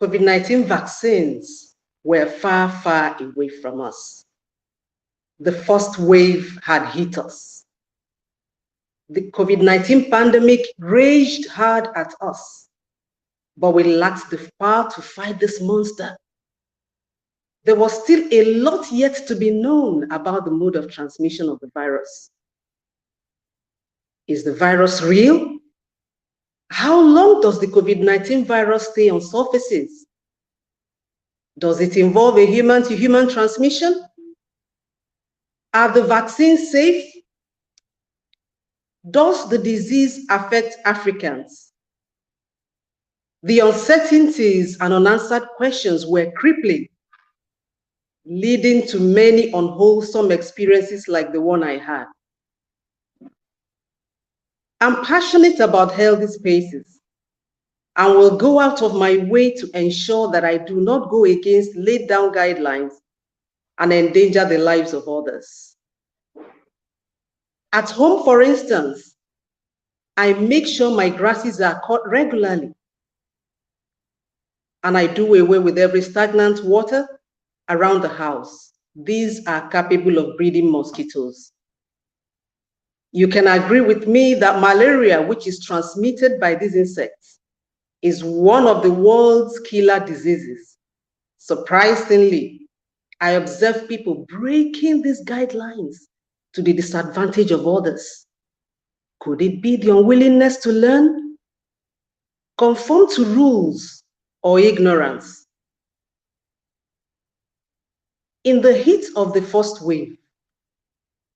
COVID-19 vaccines were far, far away from us. The first wave had hit us. The COVID-19 pandemic raged hard at us, but we lacked the power to fight this monster. There was still a lot yet to be known about the mode of transmission of the virus. Is the virus real? How long does the COVID-19 virus stay on surfaces? Does it involve a human-to-human transmission? Are the vaccines safe? Does the disease affect Africans? The uncertainties and unanswered questions were crippling, leading to many unwholesome experiences like the one I had. I'm passionate about healthy spaces and will go out of my way to ensure that I do not go against laid down guidelines and endanger the lives of others. At home, for instance, I make sure my grasses are cut regularly, and I do away with every stagnant water around the house. These are capable of breeding mosquitoes. You can agree with me that malaria, which is transmitted by these insects, is one of the world's killer diseases. Surprisingly, I observe people breaking these guidelines to the disadvantage of others. Could it be the unwillingness to learn, conform to rules, or ignorance? In the heat of the first wave,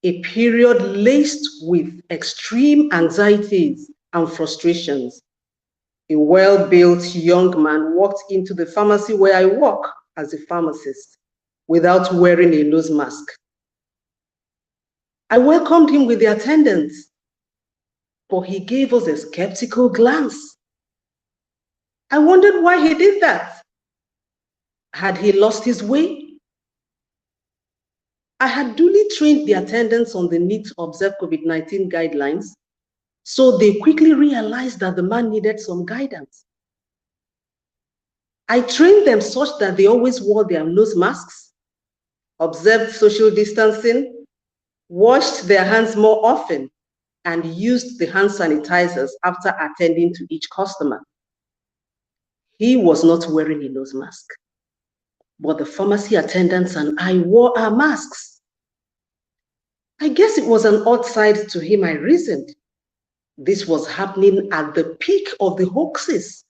a period laced with extreme anxieties and frustrations, a well-built young man walked into the pharmacy where I work as a pharmacist without wearing a nose mask. I welcomed him with the attendants, but he gave us a skeptical glance. I wondered why he did that. Had he lost his way? I had duly trained the attendants on the need to observe COVID-19 guidelines, so they quickly realized that the man needed some guidance. I trained them such that they always wore their nose masks, observed social distancing, washed their hands more often, and used the hand sanitizers after attending to each customer. He was not wearing a nose mask, but the pharmacy attendants and I wore our masks. I guess it was an odd side to him, I reasoned. This was happening at the peak of the hoaxes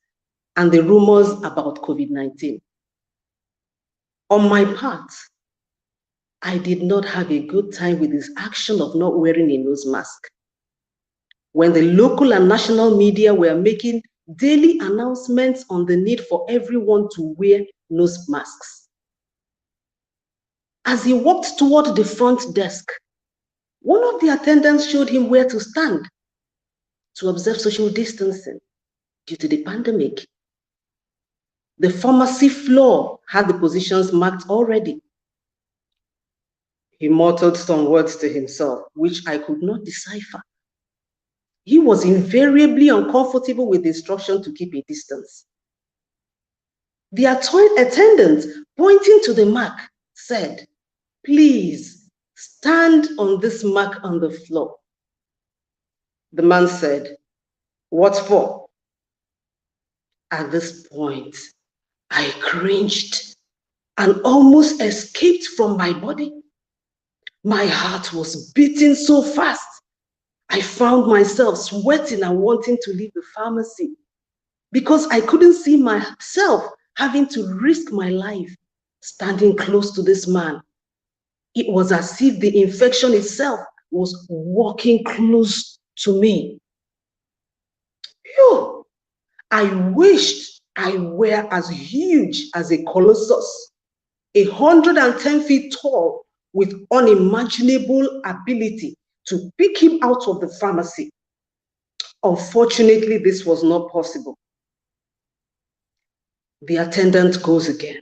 and the rumors about COVID-19. On my part, I did not have a good time with his action of not wearing a nose mask. When the local and national media were making daily announcements on the need for everyone to wear nose masks. As he walked toward the front desk, one of the attendants showed him where to stand to observe social distancing due to the pandemic. The pharmacy floor had the positions marked already. He muttered some words to himself, which I could not decipher. He was invariably uncomfortable with the instruction to keep a distance. The attendant, pointing to the mark, said, "Please, stand on this mark on the floor." The man said, "What for?" At this point, I cringed and almost escaped from my body. My heart was beating so fast, I found myself sweating and wanting to leave the pharmacy. because I couldn't see myself having to risk my life standing close to this man. It was as if the infection itself was walking close to me. Phew. I wished I were as huge as a colossus, 110 feet tall, with unimaginable ability to pick him out of the pharmacy. Unfortunately, this was not possible. The attendant goes again.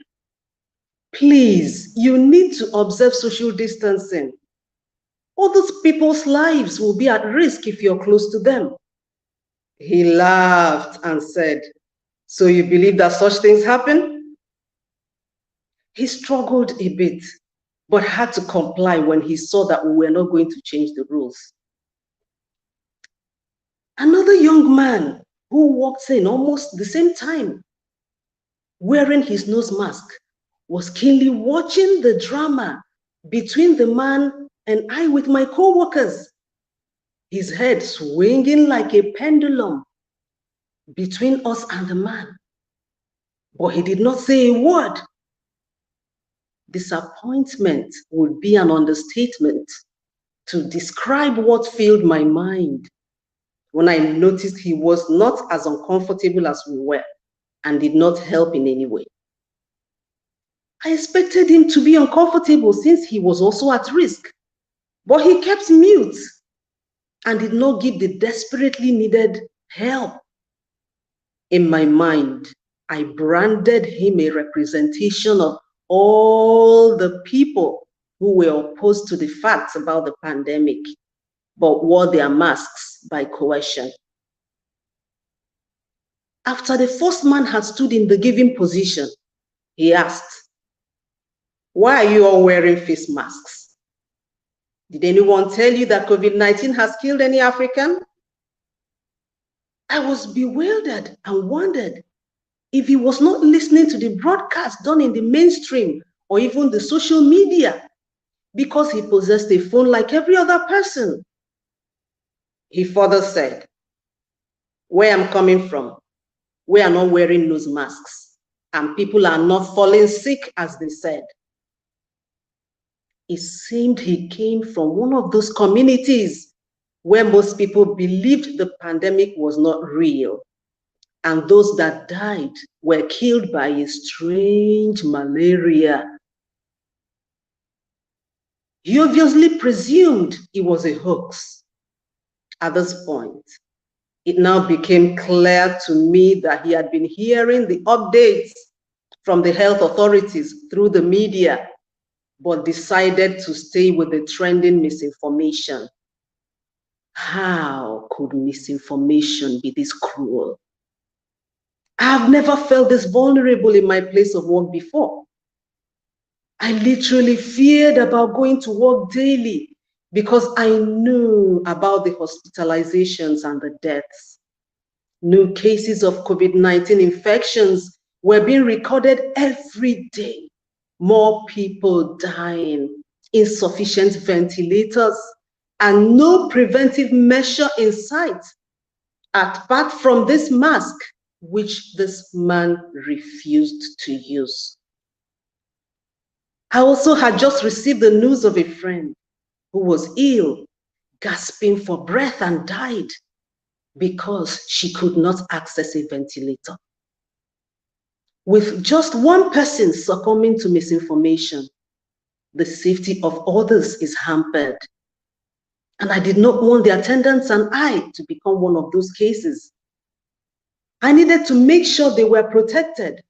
Please, you need to observe social distancing. All those people's lives will be at risk if you're close to them. He laughed and said, so you believe that such things happen? He struggled a bit, but had to comply when he saw that we were not going to change the rules. Another young man who walked in almost the same time, wearing his nose mask, was keenly watching the drama between the man and I with my co-workers, his head swinging like a pendulum between us and the man. But he did not say a word. Disappointment would be an understatement to describe what filled my mind when I noticed he was not as uncomfortable as we were and did not help in any way. I expected him to be uncomfortable since he was also at risk, but he kept mute and did not give the desperately needed help. In my mind, I branded him a representation of all the people who were opposed to the facts about the pandemic, but wore their masks by coercion. After the first man had stood in the given position, he asked, why are you all wearing face masks? Did anyone tell you that COVID-19 has killed any African? I was bewildered and wondered if he was not listening to the broadcast done in the mainstream or even the social media, because he possessed a phone like every other person. He further said, where I'm coming from, we are not wearing nose masks and people are not falling sick as they said. It seemed he came from one of those communities where most people believed the pandemic was not real, and those that died were killed by a strange malaria. He obviously presumed it was a hoax. At this point, it now became clear to me that he had been hearing the updates from the health authorities through the media, but decided to stay with the trending misinformation. How could misinformation be this cruel? I have never felt this vulnerable in my place of work before. I literally feared about going to work daily because I knew about the hospitalizations and the deaths. New cases of COVID-19 infections were being recorded every day. More people dying, insufficient ventilators, and no preventive measure in sight, apart from this mask, which this man refused to use. I also had just received the news of a friend who was ill, gasping for breath, and died because she could not access a ventilator. With just one person succumbing to misinformation, the safety of others is hampered. And I did not want the attendants and I to become one of those cases. I needed to make sure they were protected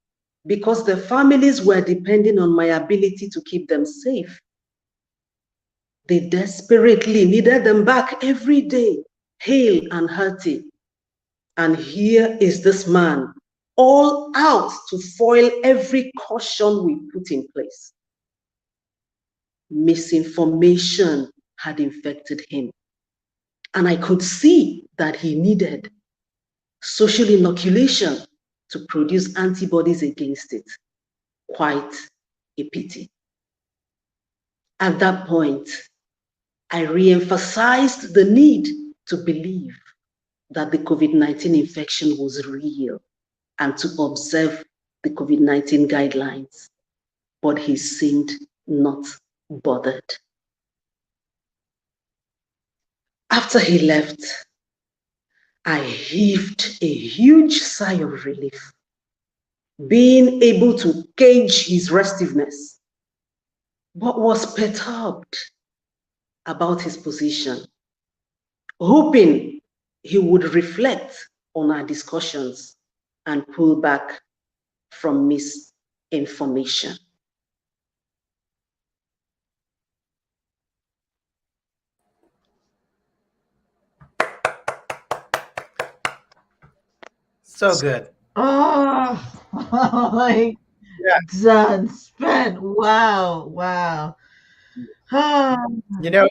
because their families were depending on my ability to keep them safe. They desperately needed them back every day, hale and hearty. And here is this man, all out to foil every caution we put in place. Misinformation had infected him, and I could see that he needed social inoculation to produce antibodies against it. Quite a pity. At that point, I re-emphasized the need to believe that the COVID-19 infection was real and to observe the COVID-19 guidelines, but he seemed not bothered. After he left, I heaved a huge sigh of relief, being able to gauge his restiveness, but was perturbed about his position, hoping he would reflect on our discussions and pull back from misinformation. So good. Oh, like done, spent. Wow, wow. You know,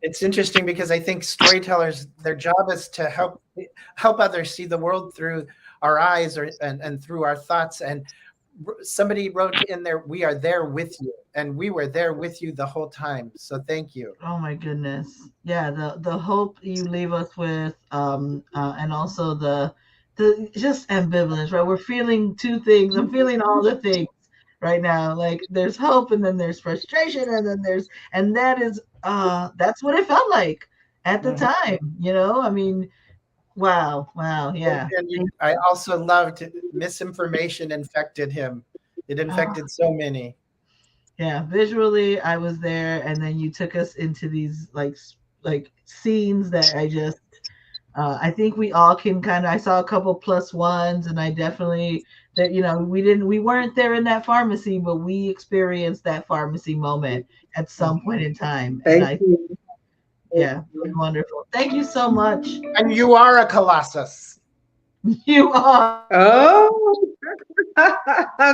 it's interesting because I think storytellers, their job is to help others see the world through our eyes and through our thoughts. And somebody wrote in there, "We are there with you," and we were there with you the whole time. So thank you. Oh my goodness. Yeah, the hope you leave us with, and also the just ambivalence, right? We're feeling two things. I'm feeling all the things right now. Like there's hope, and then there's frustration, and then that is that's what it felt like at the time, you know? I mean, wow, yeah. And I also loved misinformation infected him. It infected so many. Yeah, visually I was there, and then you took us into these like scenes that I think we all can kind of, I saw a couple +1s, and I definitely that, you know, we weren't there in that pharmacy, but we experienced that pharmacy moment at some point in time. Thank you. Yeah, wonderful. Thank you so much. And you are a colossus. You are. Oh,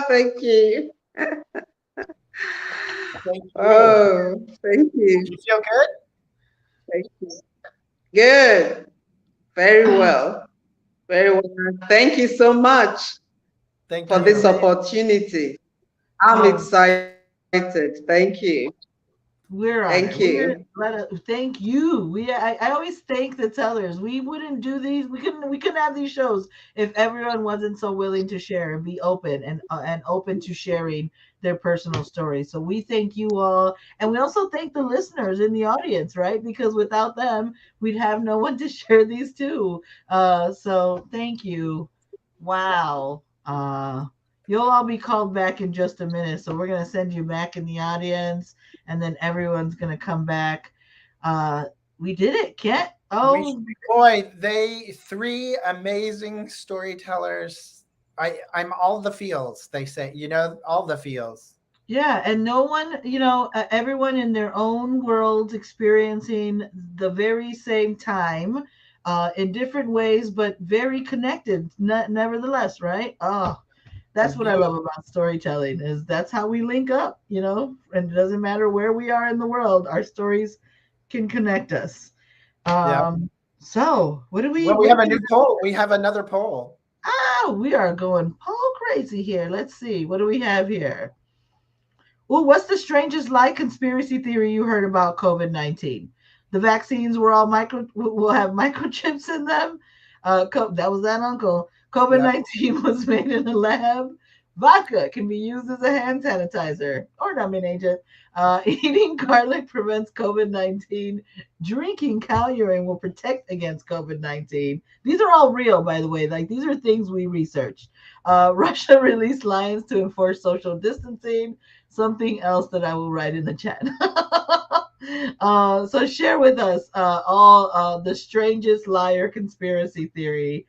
thank you. Thank you. Oh, thank you. Did you feel good? Thank you. Good. Very well. Very well. Thank you so much for this opportunity. I'm excited. Thank you. We're on Thank you. Thank you. I always thank the tellers. We wouldn't do these. We couldn't have these shows if everyone wasn't so willing to share and be open and open to sharing their personal stories. So we thank you all, and we also thank the listeners in the audience, right? Because without them, we'd have no one to share these to. So thank you. Wow. You'll all be called back in just a minute, so we're gonna send you back in the audience, and then everyone's gonna come back. We did it, Kent. Oh boy, they 3 amazing storytellers. I'm all the feels, they say, you know, all the feels. Yeah, and no one, you know, everyone in their own worlds experiencing the very same time, in different ways, but very connected, nevertheless, right? Oh, that's what I love about storytelling, is that's how we link up, you know, and it doesn't matter where we are in the world, our stories can connect us. So what do we? Well, we have a new poll. We have another poll. We are going poll crazy here. Let's see. What do we have here? Well, what's the strangest lie conspiracy theory you heard about COVID-19? The vaccines will have microchips in them. That was that uncle. COVID-19 was made in a lab. Vodka can be used as a hand sanitizer or numbing agent. Eating garlic prevents COVID-19. Drinking cow urine will protect against COVID-19. These are all real, by the way. Like, these are things we researched. Russia released lions to enforce social distancing. Something else that I will write in the chat. So share with us all the strangest liar conspiracy theory.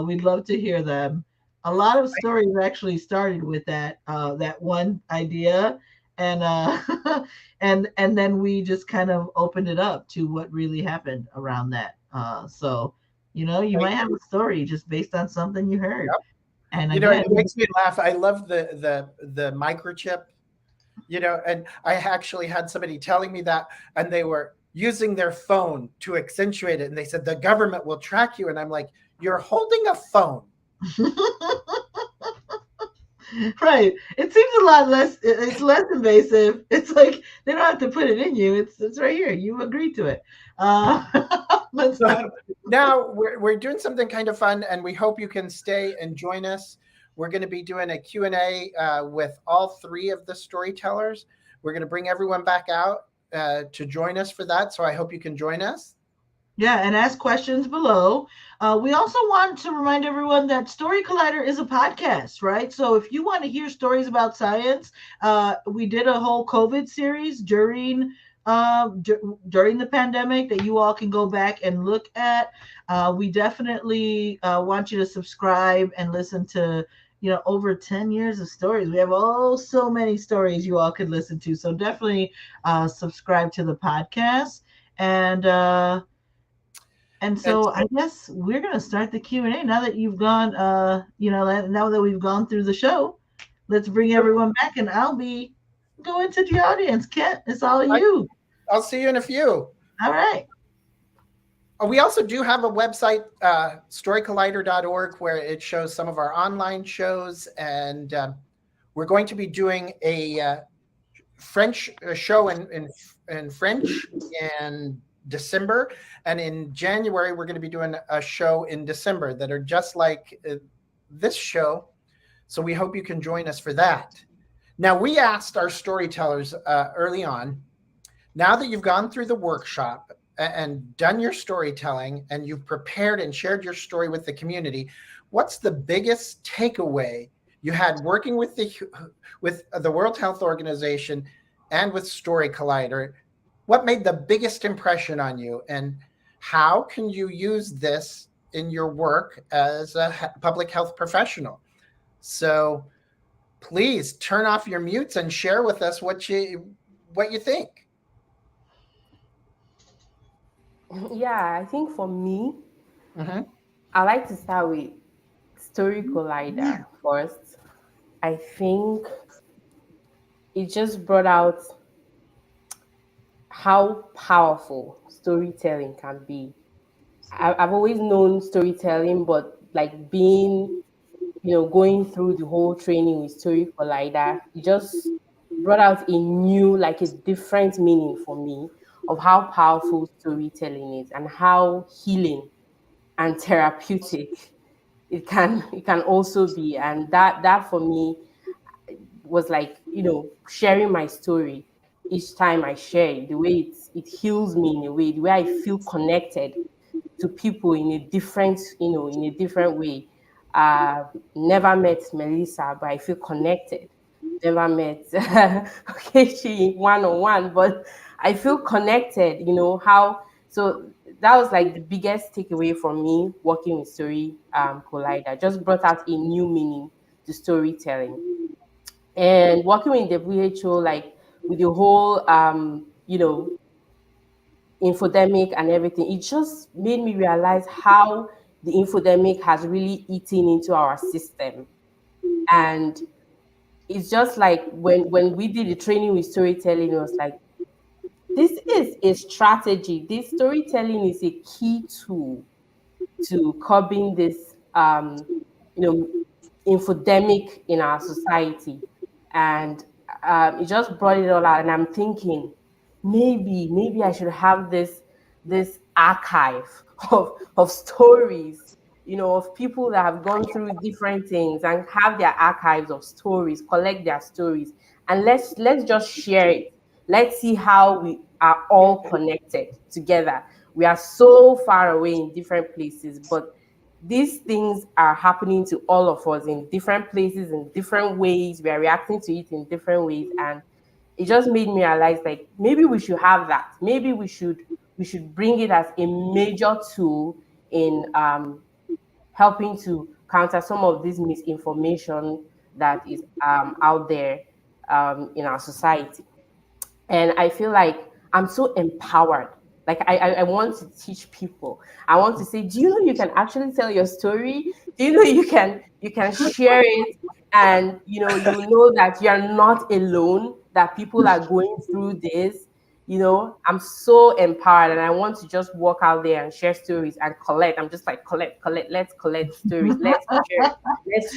We'd love to hear them. A lot of stories actually started with that one idea, and and then we just kind of opened it up to what really happened around that. So, you know, you might have a story just based on something you heard. Yep. And you know, it makes me laugh. I love the microchip. You know, and I actually had somebody telling me that, and they were using their phone to accentuate it, and they said the government will track you, and I'm like, you're holding a phone. Right. It seems a lot less. It's less invasive. It's like they don't have to put it in you. It's right here. You agree to it. Let's not. Now we're doing something kind of fun, and we hope you can stay and join us. We're going to be doing a Q&A with all three of the storytellers. We're going to bring everyone back out to join us for that. So I hope you can join us. Yeah, and ask questions below. We also want to remind everyone that Story Collider is a podcast, right? So if you want to hear stories about science, we did a whole COVID series during the pandemic that you all can go back and look at. We definitely want you to subscribe and listen to, over 10 years of stories. We have so many stories you all could listen to. So definitely subscribe to the podcast. And so I guess we're going to start the Q&A now that you've gone, now that we've gone through the show. Let's bring everyone back, and I'll be going to the audience. Kent, it's all you. I'll see you in a few. All right. We also do have a website, storycollider.org, where it shows some of our online shows. And we're going to be doing a French show in French in December, and in January we're going to be doing a show in December that are just like this show, so we hope you can join us for that. Now, we asked our storytellers early on, now that you've gone through the workshop and done your storytelling and you've prepared and shared your story with the community, what's the biggest takeaway you had working with the World Health Organization and with Story Collider? What made the biggest impression on you, and how can you use this in your work as a public health professional? So please turn off your mutes and share with us what you think. Yeah, I think for me, I like to start with Story Collider first. I think it just brought out how powerful storytelling can be. I've always known storytelling, but like being, going through the whole training with Story Collider, it just brought out a different meaning for me of how powerful storytelling is and how healing and therapeutic it can also be. And that for me was like, sharing my story. Each time I share it, the way it heals me in a way, the way I feel connected to people in a different way. Never met Melissa, but I feel connected. Never met Okechi one-on-one, but I feel connected, so that was like the biggest takeaway from me working with Story Collider. Just brought out a new meaning to storytelling. And working with WHO, with the whole, infodemic and everything, it just made me realize how the infodemic has really eaten into our system. And it's just like when we did the training with storytelling, it was like, this is a strategy. This storytelling is a key tool to curbing this, infodemic in our society. And it just brought it all out. And I'm thinking, maybe I should have this archive of stories, of people that have gone through different things and have their archives of stories, collect their stories, and let's just share it. Let's see how we are all connected together. We are so far away in different places, but these things are happening to all of us in different places, in different ways. We are reacting to it in different ways. And it just made me realize, like, maybe we should have that. Maybe we should bring it as a major tool in helping to counter some of this misinformation that is out there in our society. And I feel like I'm so empowered. Like I want to teach people. I want to say, do you know you can actually tell your story? Do you know you can share it, and you know that you're not alone, that people are going through this. I'm so empowered, and I want to just walk out there and share stories and collect. I'm just like, collect. Let's collect stories. Let's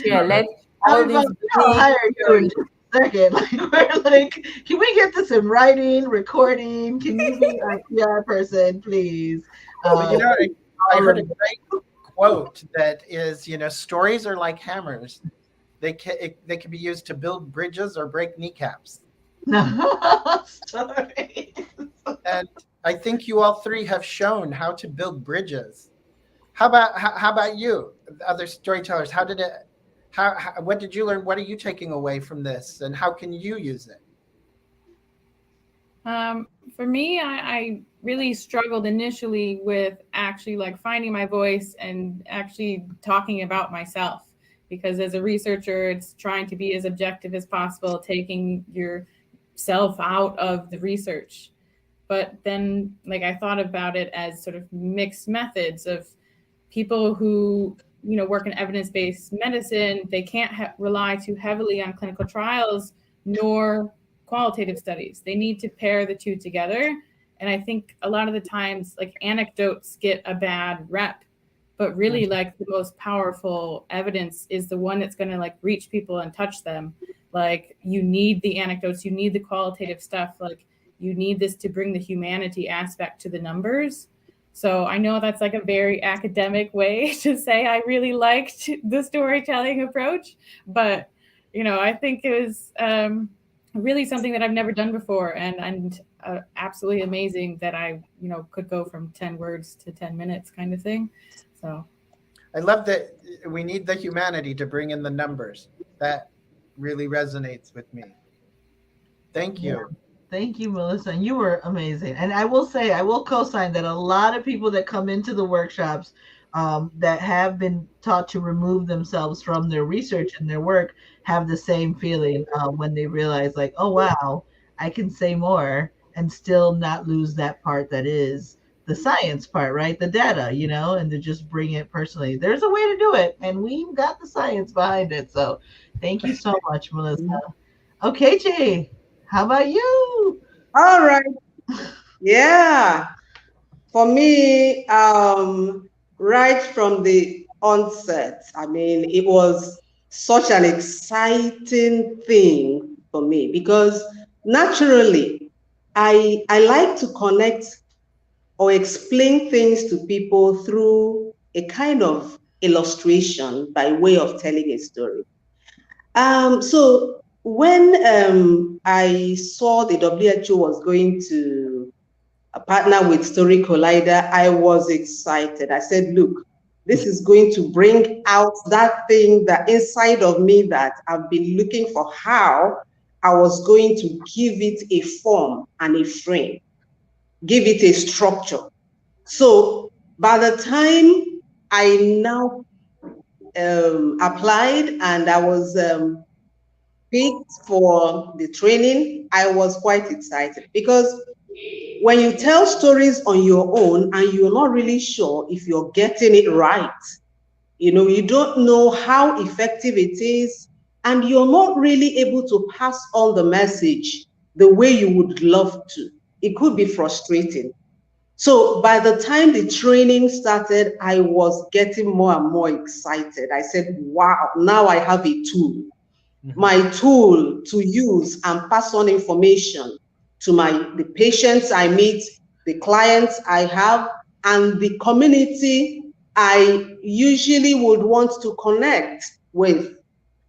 share. Let's all these big stories. second. Like, we're like, can we get this in writing, recording? Can you be our PR person, please? Well, I heard a great quote that is, stories are like hammers. They can be used to build bridges or break kneecaps. No, stories. And I think you all three have shown how to build bridges. How about you, other storytellers? What did you learn? What are you taking away from this, and how can you use it? For me, I really struggled initially with actually like finding my voice and actually talking about myself, because as a researcher, it's trying to be as objective as possible, taking yourself out of the research. But then, like, I thought about it as sort of mixed methods of people who, work in evidence-based medicine. They can't rely too heavily on clinical trials nor qualitative studies. They need to pair the two together. And I think a lot of the times, like, anecdotes get a bad rep, but really, like, the most powerful evidence is the one that's going to, like, reach people and touch them. Like, you need the anecdotes, you need the qualitative stuff, like, you need this to bring the humanity aspect to the numbers. So I know that's like a very academic way to say I really liked the storytelling approach, but I think it was really something that I've never done before, and absolutely amazing that I could go from 10 words to 10 minutes kind of thing. So I love that we need the humanity to bring in the numbers. That really resonates with me. Thank you. Yeah. Thank you, Melissa. And you were amazing. And I will say, I will co-sign that a lot of people that come into the workshops that have been taught to remove themselves from their research and their work have the same feeling when they realize, like, oh, wow, I can say more and still not lose that part that is the science part, right? The data, and to just bring it personally. There's a way to do it, and we've got the science behind it. So thank you so much, Melissa. Okechi, how about you? All right. Yeah. For me, right from the onset, it was such an exciting thing for me, because naturally, I like to connect or explain things to people through a kind of illustration by way of telling a story. So when I saw the WHO was going to partner with Story Collider, I was excited. I said, look, this is going to bring out that thing that inside of me that I've been looking for, how I was going to give it a form and a frame, give it a structure. So by the time I now applied and I was picked for the training, I was quite excited, because when you tell stories on your own and you're not really sure if you're getting it right, you don't know how effective it is, and you're not really able to pass on the message the way you would love to, it could be frustrating. So by the time the training started, I was getting more and more excited. I said, wow, now I have a tool. My tool to use and pass on information to the patients I meet, the clients I have, and the community I usually would want to connect with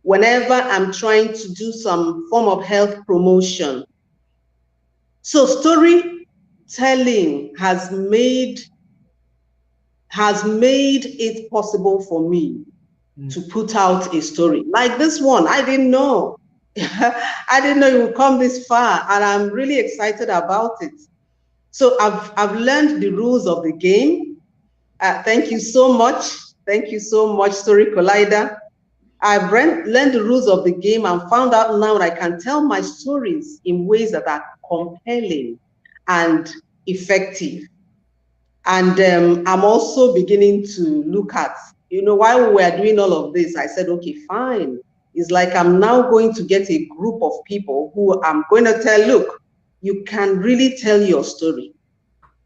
whenever I'm trying to do some form of health promotion. So storytelling has made it possible for me to put out a story like this one. I didn't know. I didn't know it would come this far, and I'm really excited about it. So I've learned the rules of the game. Thank you so much. Thank you so much, Story Collider. I've learned the rules of the game and found out now that I can tell my stories in ways that are compelling and effective. And I'm also beginning to look at, while we were doing all of this, I said, okay, fine. It's like I'm now going to get a group of people who I'm going to tell, look, you can really tell your story.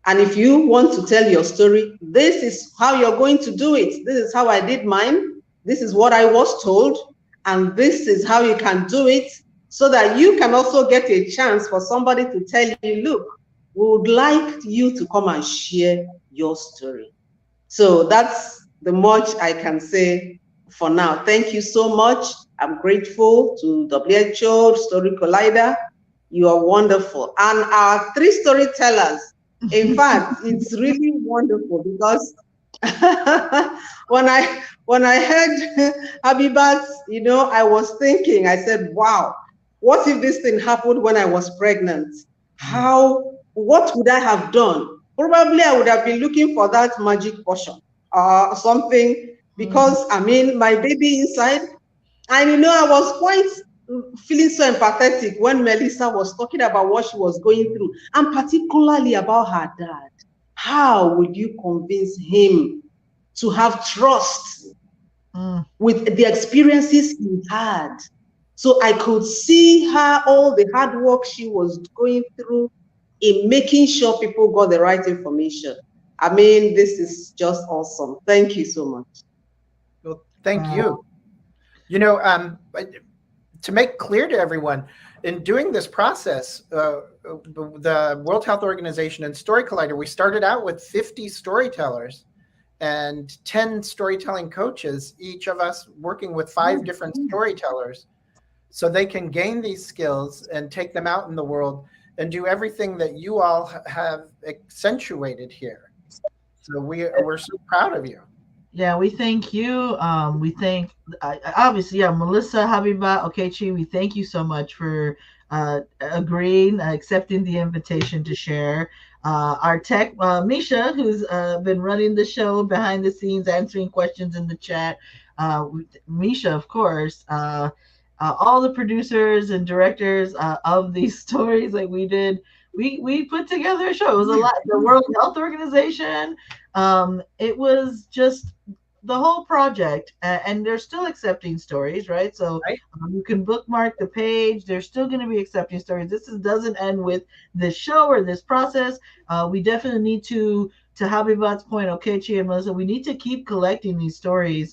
And if you want to tell your story, this is how you're going to do it. This is how I did mine. This is what I was told. And this is how you can do it. so that you can also get a chance for somebody to tell you, look, we would like you to come and share your story. So that's the much I can say for now. Thank you so much. I'm grateful to WHO, Story Collider. You are wonderful. And our 3 storytellers, in fact, it's really wonderful because when I heard Habibat, I was thinking, I said, wow, what if this thing happened when I was pregnant? What would I have done? Probably I would have been looking for that magic potion or something, because my baby inside, and I was quite feeling so empathetic when Melissa was talking about what she was going through, and particularly about her dad. How would you convince him to have trust with the experiences he had? So I could see her, all the hard work she was going through in making sure people got the right information. This is just awesome. Thank you so much. Well, thank you. To make clear to everyone, in doing this process, the World Health Organization and Story Collider, we started out with 50 storytellers and 10 storytelling coaches, each of us working with 5 different storytellers, so they can gain these skills and take them out in the world and do everything that you all have accentuated here. So we're so proud of you. Yeah, we thank you. We thank, obviously, Melissa, Habibat, Okechi, we thank you so much for agreeing, accepting the invitation to share. Our tech, Misha, who's been running the show behind the scenes, answering questions in the chat. Misha, of course. All the producers and directors of these stories, like we did, we put together a show. It was a lot. The World Health Organization. It was just the whole project, and they're still accepting stories, right? So you can bookmark the page. They're still going to be accepting stories. This doesn't end with this show or this process. We definitely need to Habibat's point, Okechi and Melissa, we need to keep collecting these stories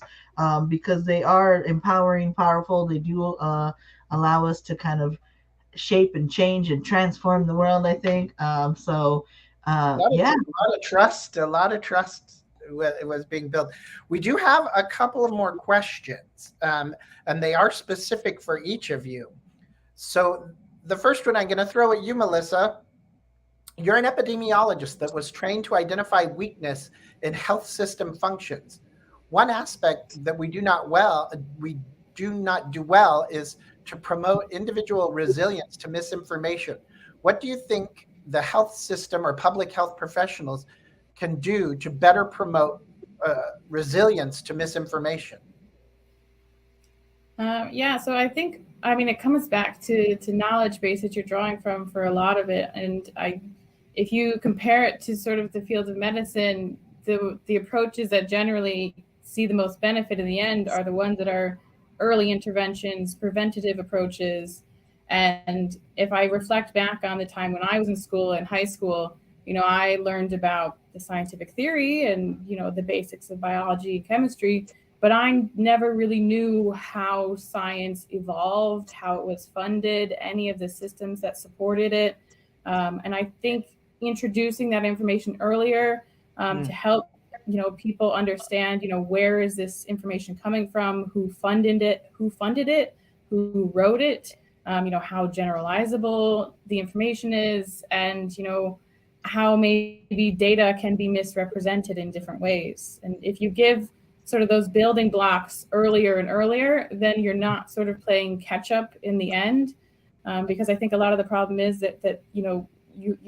because they are empowering, powerful. They do allow us to kind of shape and change and transform the world, I think. A lot of trust was being built. We do have a couple of more questions, and they are specific for each of you. So the first one I'm going to throw at you, Melissa. You're an epidemiologist that was trained to identify weakness in health system functions. One aspect that we do not do well is to promote individual resilience to misinformation. What do you think the health system or public health professionals can do to better promote resilience to misinformation? So I think, it comes back to knowledge base that you're drawing from for a lot of it. And if you compare it to sort of the field of medicine, the approaches that generally see the most benefit in the end are the ones that are early interventions, preventative approaches. And if I reflect back on the time when I was in school, in high school, I learned about the scientific theory and, the basics of biology and chemistry, but I never really knew how science evolved, how it was funded, any of the systems that supported it. And I think introducing that information earlier to help, people understand, where is this information coming from, who funded it, who wrote it, how generalizable the information is, and, how maybe data can be misrepresented in different ways. And if you give sort of those building blocks earlier and earlier, then you're not sort of playing catch up in the end. Because I think a lot of the problem is that you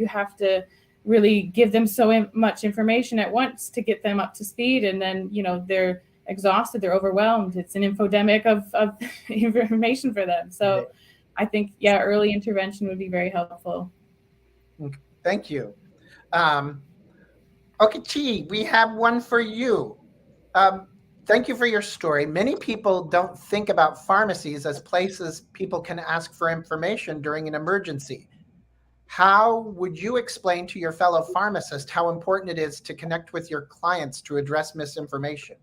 have to really give them so much information at once to get them up to speed. And then, they're exhausted, they're overwhelmed. It's an infodemic of information for them. So I think, early intervention would be very helpful. Thank you. Okechi, we have one for you. Thank you for your story. Many people don't think about pharmacies as places people can ask for information during an emergency. How would you explain to your fellow pharmacists how important it is to connect with your clients to address misinformation?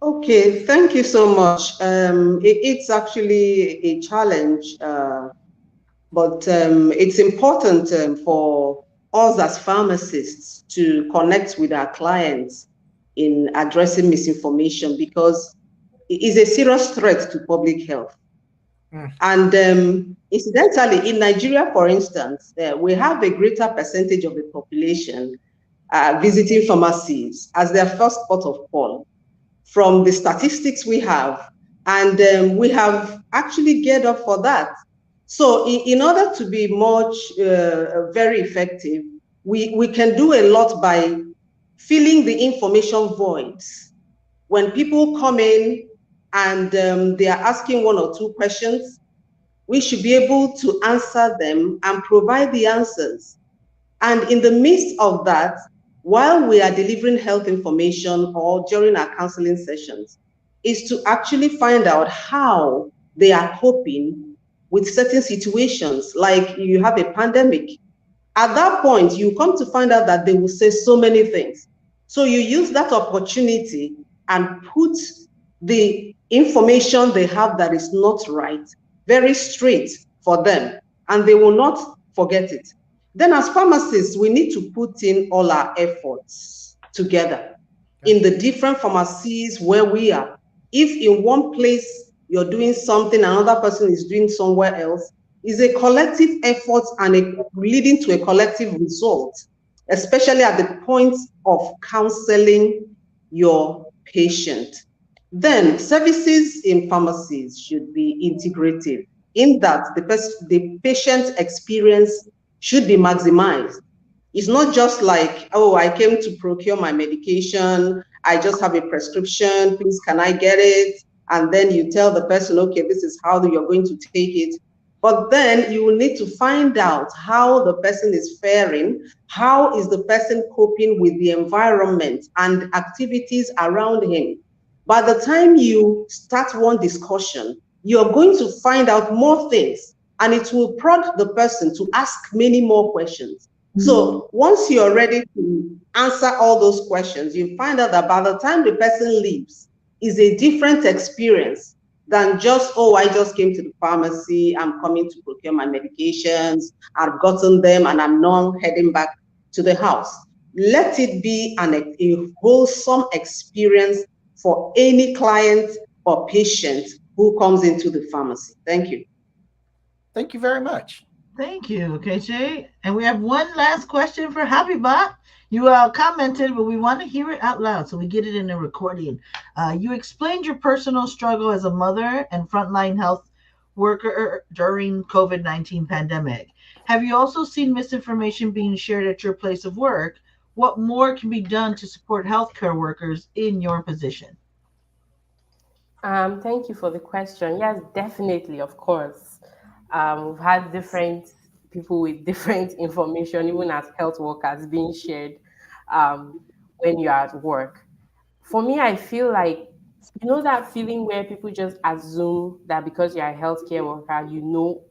Okay, thank you so much. It's actually a challenge, but it's important for us as pharmacists to connect with our clients in addressing misinformation, because it is a serious threat to public health. And incidentally, in Nigeria, for instance, we have a greater percentage of the population visiting pharmacies as their first port of call from the statistics we have. And we have actually geared up for that. So in order to be much, very effective, we can do a lot by filling the information voids. When people come in and they are asking one or two questions, we should be able to answer them and provide the answers. And in the midst of that, while we are delivering health information or during our counseling sessions, is to actually find out how they are coping with certain situations, like you have a pandemic. At that point, you come to find out that they will say so many things. So you use that opportunity and put the information they have that is not right very straight for them, and they will not forget it. Then as pharmacists, we need to put in all our efforts together in the different pharmacies where we are. If in one place you're doing something, another person is doing somewhere else, is a collective effort and leading to a collective result, especially at the point of counseling your patient. Then services in pharmacies should be integrative in that the patient experience should be maximized. It's not just like, oh, I came to procure my medication, I just have a prescription, please can I get it? And then you tell the person, okay, this is how you're going to take it. But then you will need to find out how the person is faring, how is the person coping with the environment and activities around him. By the time you start one discussion, you're going to find out more things, and it will prompt the person to ask many more questions. So once you're ready to answer all those questions, you find out that by the time the person leaves, is a different experience than just, oh, I just came to the pharmacy, I'm coming to procure my medications, I've gotten them, and I'm now heading back to the house. Let it be a wholesome experience for any client or patient who comes into the pharmacy. Thank you. Thank you very much. Thank you, Okechi. And we have one last question for Habibat. You commented, but we want to hear it out loud so we get it in a recording. You explained your personal struggle as a mother and frontline health worker during COVID-19 pandemic. Have you also seen misinformation being shared at your place of work? What more can be done to support healthcare workers in your position? Thank you for the question. Yes, definitely, of course. We've had different people with different information, even as health workers, being shared when you're at work. For me, I feel like, you know, that feeling where people just assume that because you're a healthcare worker, you know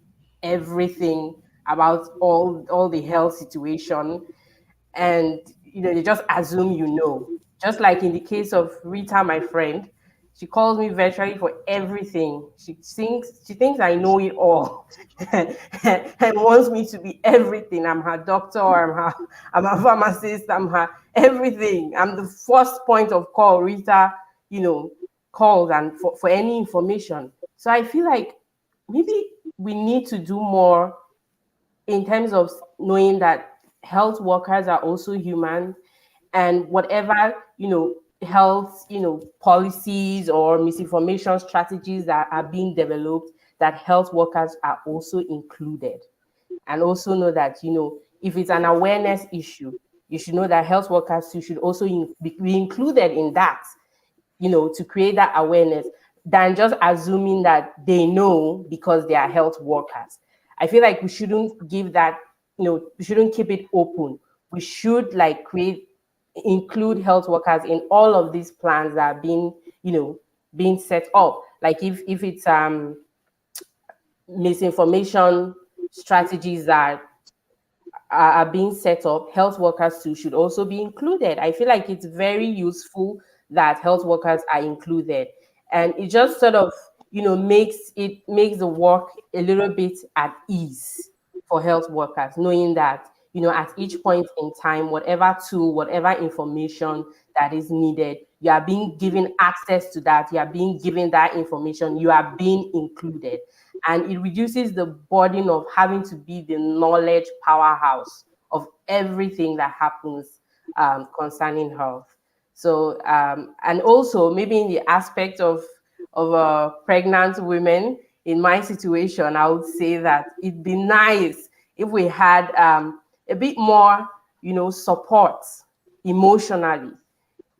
everything about all the health situation, and they just assume you know. Just like in the case of Rita, my friend, she calls me virtually for everything. She thinks I know it all, and wants me to be everything. I'm her doctor, I'm a pharmacist, I'm her everything. I'm the first point of call Rita, calls and for any information. So I feel like maybe we need to do more in terms of knowing that health workers are also human, and whatever, health, policies or misinformation strategies that are being developed, that health workers are also included. And also know that, if it's an awareness issue, you should know that health workers should also be included in that, to create that awareness, than just assuming that they know because they are health workers. I feel like we shouldn't give that, we shouldn't keep it open. We should include health workers in all of these plans that are being set up. Like if it's misinformation strategies that are being set up, health workers too should also be included. I feel like it's very useful that health workers are included. And it just sort of, makes the work a little bit at ease for health workers, knowing that, at each point in time, whatever tool, whatever information that is needed, you are being given access to that, you are being given that information, you are being included. And it reduces the burden of having to be the knowledge powerhouse of everything that happens concerning health. So, and also maybe in the aspect of pregnant women, in my situation, I would say that it'd be nice if we had a bit more, support emotionally.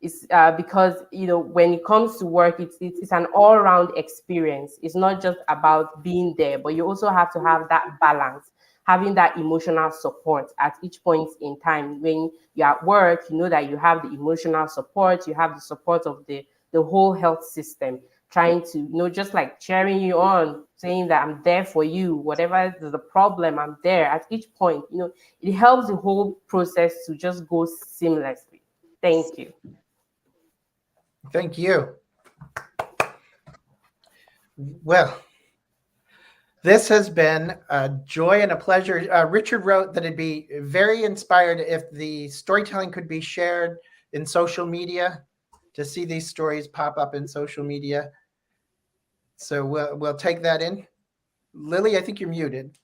It's because, when it comes to work, it's an all-round experience. It's not just about being there, but you also have to have that balance, having that emotional support at each point in time. When you're at work, you know that you have the emotional support, you have the support of the whole health system, trying to, just like cheering you on, saying that I'm there for you, whatever the problem, I'm there at each point. It helps the whole process to just go seamlessly. Thank you. Thank you. Well, this has been a joy and a pleasure. Richard wrote that it'd be very inspired if the storytelling could be shared in social media, to see these stories pop up in social media. So we'll take that in. Lily, I think you're muted.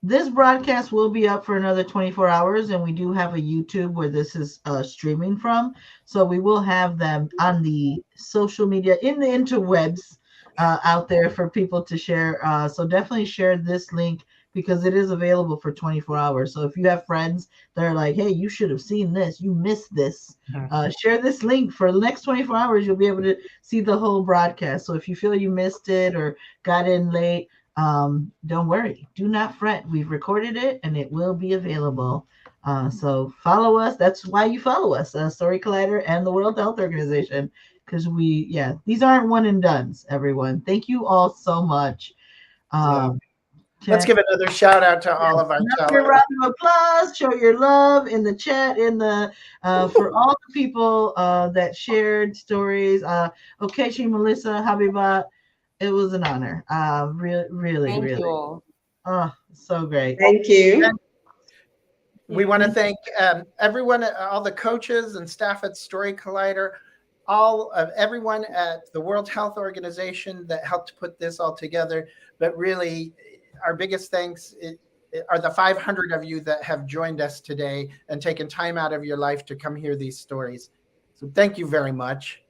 This broadcast will be up for another 24 hours, and we do have a YouTube where this is streaming from. So we will have them on the social media, in the interwebs out there for people to share. So definitely share this link, because it is available for 24 hours. So if you have friends that are like, hey, you should have seen this, you missed this, share this link. For the next 24 hours, you'll be able to see the whole broadcast. So if you feel you missed it or got in late, don't worry, do not fret. We've recorded it and it will be available. So follow us. That's why you follow us, Story Collider and the World Health Organization, because these aren't one and dones, everyone. Thank you all so much. Let's give another shout out to all of our another round of applause. Show your love in the chat, for all the people that shared stories. Okechi, Melissa, Habibat, it was an honor. Really. Thank you all. Oh, so great. Thank you. And we want to thank everyone, all the coaches and staff at Story Collider, everyone at the World Health Organization that helped put this all together. But really, our biggest thanks are the 500 of you that have joined us today and taken time out of your life to come hear these stories. So thank you very much.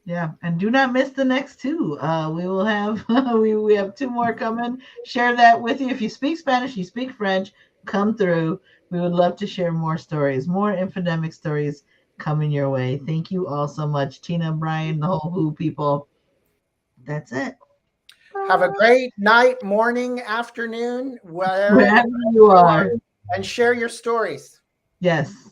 Yeah, and do not miss the next two. We will have we have two more coming. Share that with you. If you speak Spanish, you speak French, come through. We would love to share more stories, more infodemic stories coming your way. Thank you all so much, Tina, Brian, the whole WHO people. That's it. Have a great night, morning, afternoon, wherever you are, and share your stories. Yes.